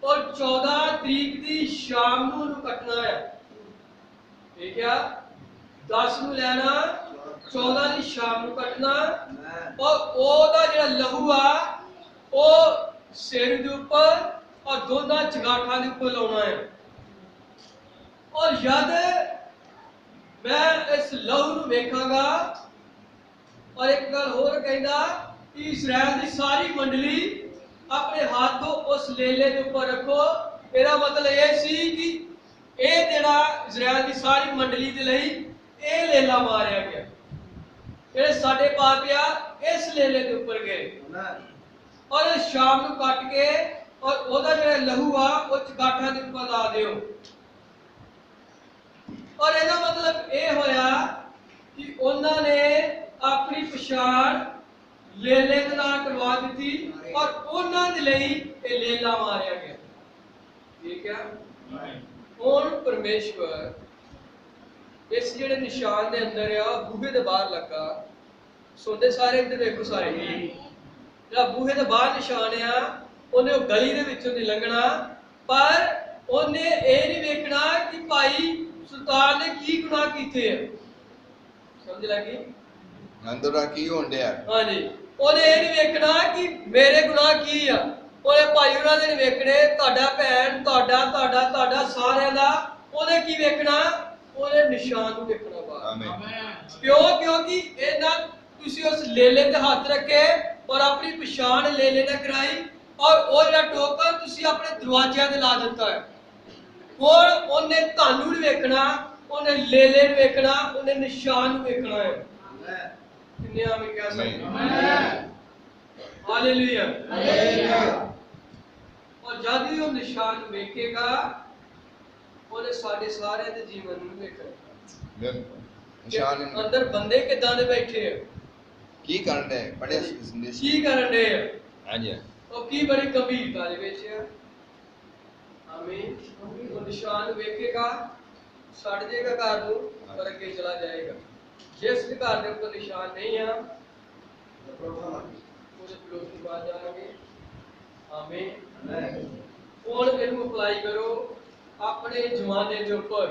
और 14 तरीक दी शाम नूं कटना है। ठीक है, 10 नूं लेना 14 दी शाम नूं कटना, और ओदा जेड़ा लहू आ ओ सिर दे उपर और दोनों चगाठां दे उपर लाउणा है। और जद मैं इस लहू नूं वेखांगा, और एक गल होर कहंदा कि इस्राएल दी सारी मंडली अपने हाथों उस लेले के ऊपर रखो। मेरा मतलब यह सी कि यह जेड़ा इस्राएल की सारी मंडली के लिए यह लेला मारिया गया, जेड़े साडे पाप आ इस लेले के ऊपर गए, और शाम को कट के और ओदा जेड़ा लहू आ वो चगाठां दे ऊपर ला दिओ। और ਇਹਦਾ मतलब ਇਹ ਹੋਇਆ कि उन्होंने अपनी पछाण लेले दे नाल करवा दी और उन्हां दे लई ये लेला मारिया गया। ठीक है, हुण परमेश्वर इस जेड़े निशान दे अंदर आ बूहे दे बाहर लगा, सुनते सारे इधर देखो सारे, जेड़ा बूहे दे बाहर निशान आ उन्हें वो गली दे विचों नहीं लंघना, पर उन्हें ये नहीं वेखना कि भाई सुल्तान ने की गुनाह कीते है। समझ लगी अंदर की होण दिया? हाँ जी, उन्हें ये नहीं वेखना कि मेरे गुनाह की आ, उन्हें भाई उन्होंने नहीं वेखने तुहाडा भैन तुहाडा तुहाडा तुहाडा सारिਆਂ ਦਾ, उन्हें की वेखना, उन्हें निशान नूं वेखना बाहर। आमीन। क्यों? क्योंकि इन्हां तुसीं उस लेले ते हाथ रखे और अपनी पछाण लेले ने कराई, और वो जेड़ा टोकन तुसीं अपने दरवाज़िਆਂ ते ला दिता है। हुण उन्हें तुहानूं नहीं वेखना, उन्हें लेले नूं वेखना, उन्हें निशान नूं वेखना है। किन्ने आमीन कह सकदे? Hallelujah hallelujah. और जद ही वो निशान वेखेगा ਉਹਨੇ ਸਾਡੇ ਸਾਰਿਆਂ ਦੇ ਜੀਵਨ ਨੂੰ ਵੇਖਣਾ। ਬਿਲਕੁਲ ਨਿਸ਼ਾਨ ਅੰਦਰ ਬੰਦੇ ਕਿਦਾਂ ਦੇ ਬੈਠੇ ਆ, ਕੀ ਕਰਨ ਦੇ ਬੜੇ ਕੀ ਕਰਨ ਦੇ ਆ, ਹਾਂਜੀ ਉਹ ਕੀ ਬੜੀ ਗੰਭੀਰਤਾ ਦੇ ਵਿੱਚ ਆ। ਆਮੀਨ। ਉਹ ਨਿਸ਼ਾਨ ਵੇਖੇਗਾ, ਛੱਡ ਜਾਏਗਾ ਘਰ ਨੂੰ, ਪਰ ਅੱਗੇ ਚਲਾ ਜਾਏਗਾ। ਜਿਸ ਘਰ ਦੇ ਉੱਤੇ ਨਿਸ਼ਾਨ ਨਹੀਂ ਆ ਉਹਦੇ ਵਿਰੋਧੀ ਬਾਹਰ ਜਾਣਗੇ। ਆਮੀਨ। ਹੁਣ ਇਹਨੂੰ ਅਪਲਾਈ ਕਰੋ ਆਪਣੇ ਜ਼ਮਾਨੇ ਦੇ ਉੱਪਰ।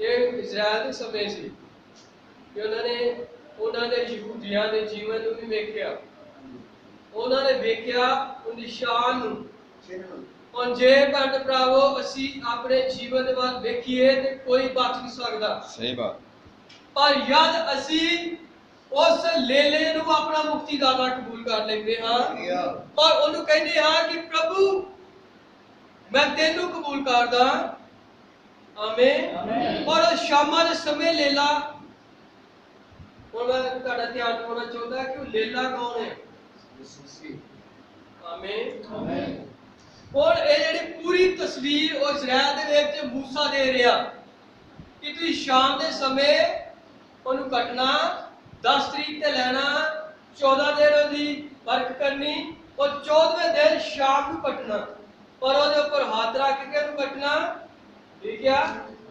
ਇਹ ਇਜ਼ਰਾਈਲ ਦੇ ਸਮੇਂ ਸੀ ਕਿ ਉਹਨਾਂ ਨੇ ਯਹੂਦੀਆਂ ਦੇ ਜੀਵਨ ਨੂੰ ਵੀ ਵੇਖਿਆ, ਉਹਨਾਂ ਨੇ ਵੇਖਿਆ ਉਹ ਨਿਸ਼ਾਨ ਨੂੰ। ਹੁਣ ਜੇ ਭੈਣ ਭਰਾਵੋ ਅਸੀਂ ਆਪਣੇ ਜੀਵਨ ਦੇ ਵੱਲ ਵੇਖੀਏ ਤੇ ਕੋਈ ਬਚ ਨਹੀਂ ਸਕਦਾ। ਸਹੀ ਬਾਤ। ਪਰ ਜਦ ਅਸੀਂ ਉਸ ਲੇਲੇ ਨੂੰ ਆਪਣਾ ਮੁਕਤੀਦਾਤਾ ਕਬੂਲ ਕਰ ਲੈਂਦੇ ਹਾਂ ਪਰ ਉਹਨੂੰ ਕਹਿੰਦੇ ਹਾਂ ਕਿ ਪ੍ਰਭੂ मैं तेनू कबूल करदा। आमीन। और शामा दे समय लेला ਉਹਨਾਂ ਦਾ ਤੁਹਾਡਾ ਧਿਆਨ ਹੋਣਾ ਚਾਹੁੰਦਾ ਕਿ ਉਹ ਲੇਲਾ ਕੌਣ ਹੈ? ਆਮੀਨ। ਹੁਣ ਇਹ ਜਿਹੜੀ ਪੂਰੀ ਤਸਵੀਰ ਉਹ ਇਜ਼ਰਾਈਲ ਦੇ ਵਿੱਚ ਮੂਸਾ ਦੇ ਰਿਹਾ ਕਿ ਤੁਸੀਂ ਸ਼ਾਮ ਦੇ ਸਮੇਂ ਉਹਨੂੰ ਕੱਟਣਾ, 10 ਤਰੀਕ ਤੇ ਲੈਣਾ, 14 ਦਿਨ ਉਹਦੀ ਵਰਕ ਕਰਨੀ और 14वें दिन शाम ਨੂੰ ਕੱਟਣਾ और ਉਹਦੇ ਉੱਪਰ ਹੱਥ ਰੱਖ ਕੇ ਉਹਨੂੰ ਕੱਟਣਾ। ਠੀਕ ਆ,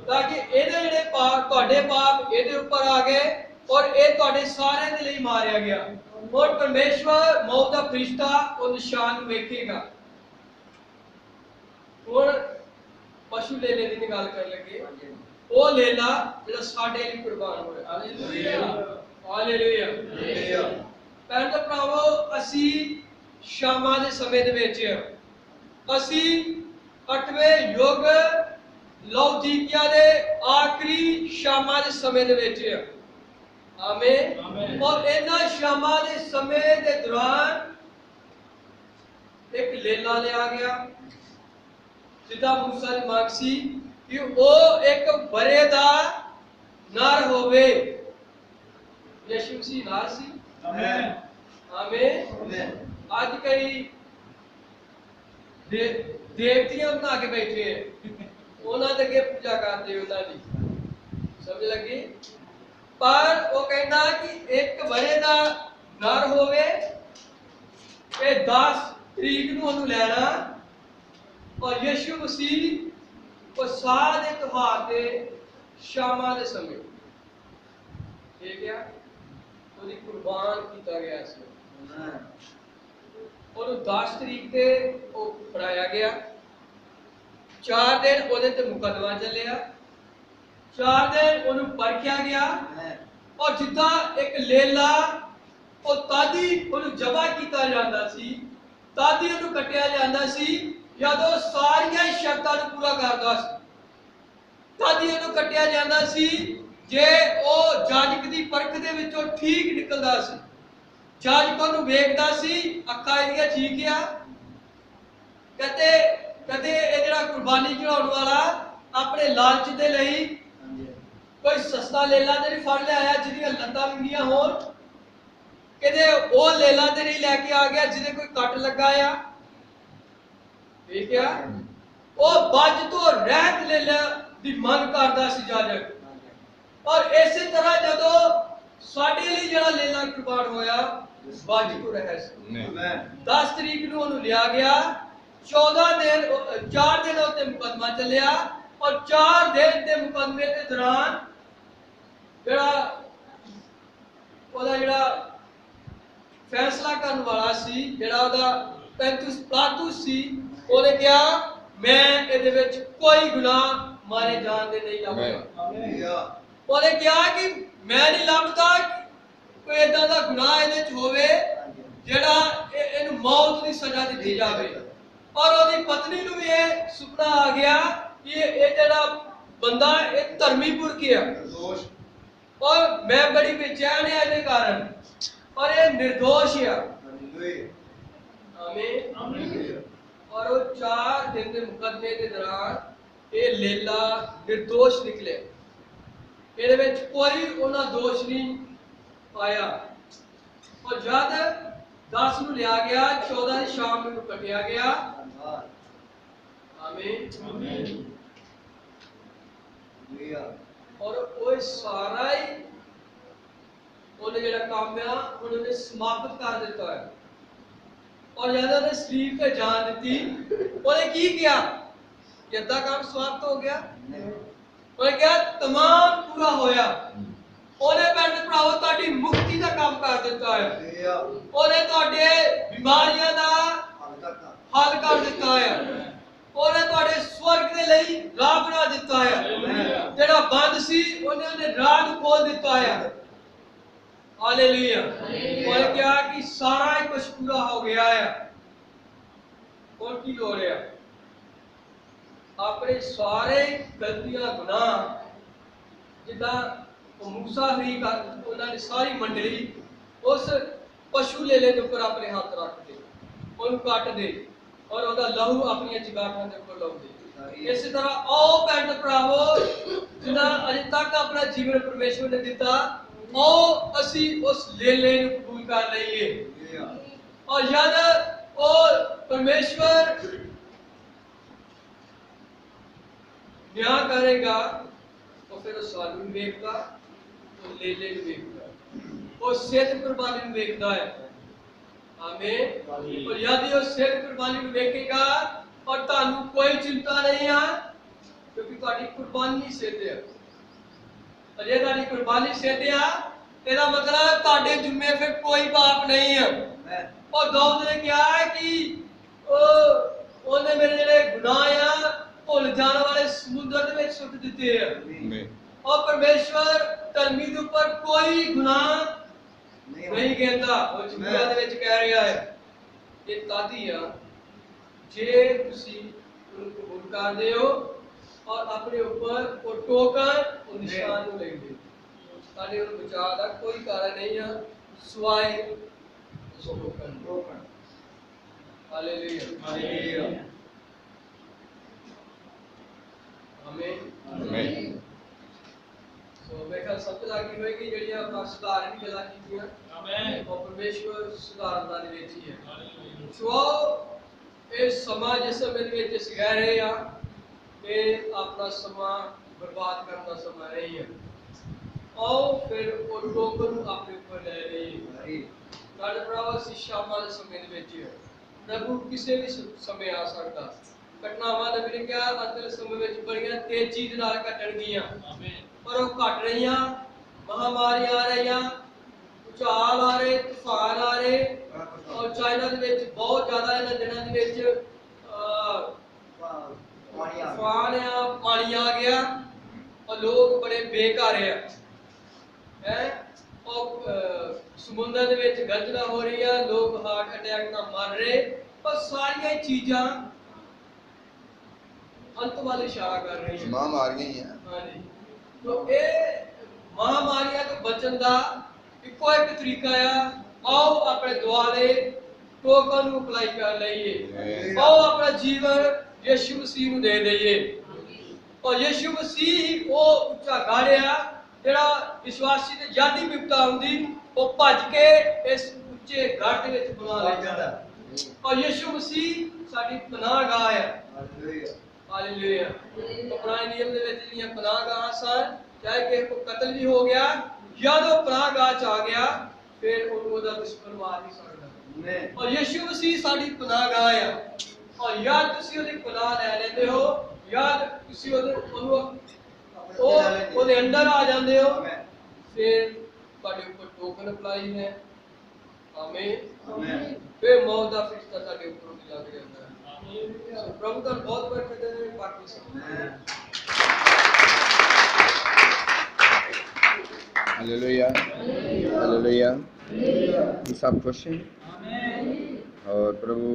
ਤਾਂ ਕਿ ਇਹਦੇ ਜਿਹੜੇ ਪਾਪ ਤੁਹਾਡੇ ਪਾਪ ਇਹਦੇ ਉੱਪਰ ਆ ਗਏ ਔਰ ਇਹ ਤੁਹਾਡੇ ਸਾਰਿਆਂ ਦੇ ਲਈ ਮਾਰਿਆ ਗਿਆ। और परमेश्वर मौत ਦਾ ਫਰਿਸ਼ਤਾ ਉਹ ਨਿਸ਼ਾਨ ਨੂੰ ਵੇਖੇਗਾ। ਹੁਣ ਪਸ਼ੂ ਲੇਲੇ ਦੀ ਗੱਲ ਕਰਨ ਲੱਗੇ, ਉਹ ਲੇਲਾ ਜਿਹੜਾ ਸਾਡੇ ਲਈ ਕੁਰਬਾਨ ਹੋਇਆ। Hallelujah, hallelujah. ਭੈਣ ਤੇ ਭਰਾਵੋ, ਅਸੀਂ ਸ਼ਾਮਾਂ ਦੇ ਸਮੇਂ ਦੇ ਵਿੱਚ ਅਸੀਂ 8ਵੇਂ ਯੁੱਗ ਲੌਦੀਕਿਆ ਦੇ ਆਖਰੀ ਸ਼ਾਮਾਂ ਦੇ ਸਮੇਂ ਦੇ ਵਿੱਚ। ਆਮੀਨ। ਔਰ ਇਹਨਾਂ ਸ਼ਾਮਾਂ ਦੇ ਸਮੇਂ ਦੇ ਦੌਰਾਨ ਇੱਕ ਲੇਲਾ ਲਿਆ ਗਿਆ ਜਿੱਦਾਂ ਮੂਸਾ ਦੀ ਮੰਗ ਸੀ ਕਿ ਉਹ ਇੱਕ ਬਰੇ ਦਾ ਨਰ ਹੋਵੇ। ਯਿਸੂ ਮਸੀਹ ਨਾਲ ਸੀ। ਆਮੀਨ, ਆਮੀਨ। ਅੱਜ ਕਈ ਦੇਵਤੀਆਂ ਬਣਾ ਕੇ ਬੈਠੇ ਉਹਨਾਂ ਦੇ ਅੱਗੇ ਪੂਜਾ ਕਰਦੇ ਉਹਨਾਂ ਦੀ, ਸਮਝ ਲੱਗੀ? ਪਰ ਉਹ ਕਹਿੰਦਾ ਕਿ ਇੱਕ ਬਰੇ ਦਾ ਨਰ ਹੋਵੇ, ਇਹ 10 ਤਰੀਕ ਨੂੰ ਉਹਨੂੰ ਲੈਣਾ ਔਰ ਯਿਸੂ ਮਸੀਹ ਉਹ ਸਾਹ ਦੇ ਤਿਉਹਾਰ ਤੇ ਸ਼ਾਮਾਂ ਦੇ ਸਮੇਂ ਠੀਕ ਆ ਉਹਦੀ ਕੁਰਬਾਨ ਕੀਤਾ ਗਿਆ ਸੀ। ਉਹਨੂੰ 10 ਤਰੀਕ ਤੇ ਉਹ ਫੜਾਇਆ ਗਿਆ। 4 ਦਿਨ ਉਹਦੇ ਤੇ ਮੁਕੱਦਮਾ ਚੱਲਿਆ, 4 ਦਿਨ ਉਹਨੂੰ ਪਰਖਿਆ ਗਿਆ ਔਰ ਜਿੱਦਾਂ ਇੱਕ ਲੇਲਾ ਉਹ ਤਾਦੀ ਉਹਨੂੰ ਜਬਾ ਕੀਤਾ ਜਾਂਦਾ ਸੀ, ਤਾਦੀ ਉਹਨੂੰ ਕੱਟਿਆ ਜਾਂਦਾ ਸੀ ਜਦੋਂ ਸਾਰੀਆਂ ਸ਼ਰਤਾਂ ਨੂੰ ਪੂਰਾ ਕਰਦਾ ਸੀ। ਤਾਦੀ ਉਹਨੂੰ ਕੱਟਿਆ ਜਾਂਦਾ ਸੀ ਜੇ ਉਹ ਜਾਜਕ ਦੀ ਪਰਖ ਦੇ ਵਿੱਚੋਂ ਠੀਕ ਨਿਕਲਦਾ ਸੀ। ਜਾਜਕ ਉਹਨੂੰ ਵੇਖਦਾ ਸੀ, ਅੱਖਾਂ ਇਹਦੀਆਂ ਠੀਕ ਆ, ਕਦੇ ਇਹ ਜਿਹੜਾ ਕੁਰਬਾਨੀ ਚੜਾਉਣ ਵਾਲਾ ਆਪਣੇ ਲਾਲਚ ਦੇ ਲਈ ਕੋਈ ਸਸਤਾ ਲੇਲਾ ਤੇ ਨਹੀਂ ਫੜ ਲਿਆਇਆ ਜਿਹਦੀਆਂ ਲੱਤਾਂ ਵਿੰਗੀਆਂ ਹੋਣ, ਕਦੇ ਉਹ ਲੇਲਾ ਤੇ ਨਹੀਂ ਲੈ ਕੇ ਆ ਗਿਆ ਜਿਹਦੇ ਕੋਈ ਕੱਟ ਲੱਗਾ ਆ। ਠੀਕ ਆ, ਉਹ ਬੱਜ ਤੋਂ ਰਹਿਤ ਲੇਲਾ ਦੀ ਮੰਗ ਕਰਦਾ ਸੀ ਜਾਜਕ। ਔਰ ਇਸੇ ਤਰ੍ਹਾਂ ਜਦੋਂ ਸਾਡੇ ਲਈ ਜਿਹੜਾ ਲੇਲਾ ਕੁਰਬਾਨ ਹੋਇਆ ਬੱਜ ਤੋਂ ਰਹਿਤ ਸੀ। 10 ਤਰੀਕ ਨੂੰ ਉਹਨੂੰ ਲਿਆ ਗਿਆ, 4 ਦਿਨ ਉੱਤੇ ਮੁਕੱਦਮਾ ਚੱਲਿਆ ਔਰ 4 ਦਿਨ ਦੇ ਮੁਕੱਦਮੇ ਦੇ ਦੌਰਾਨ ਜਿਹੜਾ ਫੈਸਲਾ ਕਰਨ ਵਾਲਾ ਸੀ, ਜਿਹੜਾ ਉਹਦਾ ਪੈਂਤੁਸ ਪਲਾਤੂਸ ਸੀ, ਉਹਨੇ ਕਿਹਾ ਮੈਂ ਇਹਦੇ ਵਿੱਚ ਕੋਈ ਗੁਨਾਹ ਮਾਰੇ ਜਾਣ ਦੇ ਨਹੀਂ ਲੱਭਦਾ। ਉਹਨੇ ਕਿਹਾ ਕਿ ਮੈਂ ਨਹੀਂ ਲੱਭਦਾ ਕੋਈ ਏਦਾਂ ਦਾ ਗੁਨਾਹ ਇਹਦੇ ਵਿੱਚ ਹੋਵੇ ਜਿਹੜਾ ਇਹਨੂੰ ਮੌਤ ਦੀ ਸਜ਼ਾ ਦਿੱਤੀ ਜਾਵੇ। ਔਰ ਉਹਦੀ ਪਤਨੀ ਨੂੰ ਵੀ ਇਹ ਸੁਪਨਾ ਆ ਗਿਆ ਕਿ ਇਹ ਜਿਹੜਾ ਬੰਦਾ ਇਹ ਧਰਮੀ ਪੁਰਖ ਹੈ ਔਰ ਮੈਂ ਬੜੀ ਬੇਚੈਨ ਹਾਂ ਇਹਦੇ ਕਾਰਨ, ਔਰ ਇਹ निर्दोष है। आमीन। और वो 4 दिन के मुकदमे के दौरान ये लेला निर्दोष निकले, ਇਹਦੇ ਵਿੱਚ ਕੋਈ ਉਹਨਾਂ ਦੋਸ਼ ਨਹੀਂ ਪਾਇਆ। और जब 10 ਨੂੰ ਲਿਆ ਗਿਆ, 14 ਦੀ ਸ਼ਾਮ ਨੂੰ ਕੱਟਿਆ ਗਿਆ। ਆਮੀਨ। और वो सारा ही ਉਹਨੇ ਜਿਹੜਾ ਕੰਮ ਆ ਉਹਨੇ ਸਮਾਪਤ ਕਰ ਦਿੱਤਾ ਹੈ। और जब ਉਹਨੇ ਸਰੀਰ ਤੇ ਜਾਨ ਦਿੱਤੀ, ਉਹਨੇ ਕੀ ਕਿਹਾ? ਕਿੱਦਾਂ ਕੰਮ ਸਮਾਪਤ ਹੋ ਗਿਆ? ਉਹਨੇ ਕਿਹਾ ਤਮਾਮ ਪੂਰਾ ਹੋਇਆ। ਉਹਨੇ ਭੈਣ ਭਰਾਵੋ ਤੁਹਾਡੀ ਮੁਕਤੀ ਦਾ ਕੰਮ ਕਰ ਦਿੱਤਾ ਹੈ। ਉਹਨੇ ਤੁਹਾਡੇ ਬਿਮਾਰੀਆਂ ਦਾ ਹੱਲ ਕਰ ਦਿੱਤਾ ਹੈ। ਉਹਨੇ ਤੁਹਾਡੇ ਸਵਰਗ ਦੇ ਲਈ ਰਾਹ ਬਣਾ ਦਿੱਤਾ ਹੈ। ਜਿਹੜਾ ਬੰਦ ਸੀ ਉਹਨੇ ਰਾਹ ਨੂੰ ਖੋਲ ਦਿੱਤਾ ਹੈ। हालेलुया। और क्या कि सारा ही कुछ पूरा हो गया है। और की लोड़ है? अपने सारे गलतियां गुनाह जिदा मूसा हरी का उन्होंने सारी मंडली उस पशु लेले के ऊपर अपने हाथ रख दे, उन्हें काट दे और उसका लहू अपनी जगाठां के ऊपर लाउ दे। इस तरह आओ भैन भरावो जिन्ना अजे तक अपना जीवन परमेश्वर ने दिता, आओ असी उस लेले ਨੂੰ ਕਬੂਲ ਕਰ ਲਈਏ। और जब और परमेश्वर न्याय करेगा तो फिर सानू वेखदा, तो लेले ਨੂੰ वेखदा, ਉਹ ਸਿੱਧ ਕੁਰਬਾਨੀ ਨੂੰ ਵੇਖਦਾ ਹੈ। आमीन। और यदि वो सिद्ध कुर्बानी ਨੂੰ ਵੇਖੇਗਾ और ਤੁਹਾਨੂੰ ਕੋਈ चिंता नहीं है क्योंकि ਤੁਹਾਡੀ कुर्बानी सिद्ध है। अजे ताड़ी कुर्बानी सिद्ध आ, तेरा मतलब ताड़े जुम्मे फिर कोई पाप नहीं है। और दाऊद ने क्या है कि ओने मेरे जेड़े गुनाह आ भुल जाने वाले समुद्र दे विच सुट दिते हैं। और परमेश्वर धर्मी दे ऊपर कोई गुनाह नहीं कहता। वो जुम्मे दे विच कह रहा है ये तादी आ जे तुसी उन्हें कबूल कर दे हो और अपने ऊपर वो टोकन और निशान को ले दे। ताकि उन बचाव का कोई कारण नहीं है सिवाय उस टोकन। हालेलुया। हालेलुया। आमीन। सो मैं कल सब लागी होएगी जेडी आपका सुधार दी गल्लां कीतियां। आमीन। और परमेश्वर सुधारन दा दे विच ही है। हालेलुया। सो इस समाज जिस समय दे विच रह रहे आ ये अपना समा बर्बाद करने का समय नहीं है। आओ फिर वो टोकन अपने ऊपर ले रही है। शामा के समय प्रभु किसी भी समय आ सकता। घटनावां ने भी क्या अंतिम समय में बड़ियां तेजी दे नाल घटणगियां, पर वो घट रही, महामारी आ रही, भूचाल आ रहे, तूफान आ रहे। और चाइना दे विच बहुत ज्यादा इन्हां दिनां दे विच तूफान आ, पानी आ गया और लोग बड़े बेघर हैं। और समुद्र दे विच गर्जना हो रही है, लोग हार्ट अटैक नाल मर रहे। और सारियां चीज़ां अंत वाल इशारा कर रही हैं। महामारियां ही हैं। हाँ जी। तो ये महामारियां तो बचन का इको एक तरीका है। आओ अपने दुआरे टोकन को अप्लाई कर लईए। आओ अपना जीवन यीशु मसीह ਨੂੰ ਦੇ ਦਈਏ। और यीशु मसीह वो ਉੱਚਾ ਗਾੜਿਆ ਜਿਹੜਾ ਵਿਸ਼ਵਾਸੀ ਤੇ ਜਾਦੀ ਵਿਪਤਾ ਹੁੰਦੀ ਉਹ ਭੱਜ ਕੇ ਇਸ ਉੱਚੇ ਗੜ ਦੇ ਵਿੱਚ ਬਣਾ ਲੈ ਜਾਂਦਾ। और यीशु मसीह ਸਾਡੀ ਪਨਾਹਗਾਹ ਹੈ। ਹਾਲੇਲੂਇਆ। ਹਾਲੇਲੂਇਆ। तो पुराने नियम ਦੇ ਵਿੱਚ ਜਿਹੜੀਆਂ ਪਨਾਹਗਾਹਾਂ ਸਨ, ਚਾਹੇ ਕਿਸੇ ਕੋ ਕਤਲ ਵੀ ਹੋ ਗਿਆ ਜਦ ਉਹ ਪਨਾਹਗਾਹ ਚ ਆ ਗਿਆ ਫਿਰ ਉਹਦਾ ਦੁਸ਼ਮਣ ਮਾਰ ਨਹੀਂ ਸਕਦਾ। और यीशु मसीह ਸਾਡੀ ਪਨਾਹਗਾਹ ਹੈ। और याद तुसी ओदी पनाह ले लेंदे हो, याद तुसी ओदे अंदर आ जांदे हो, फिर तुहाडे ऊपर टोकन अप्लाई है। आमीन। आमीन। फिर मौत दा फरिश्ता तुहाडे ऊपर नहीं लग जांदा। आमीन। प्रभु का बहुत बरकत दे बाकी सब। हालेलुया। हालेलुया। ये सब खुश हैं। आमीन। और प्रभु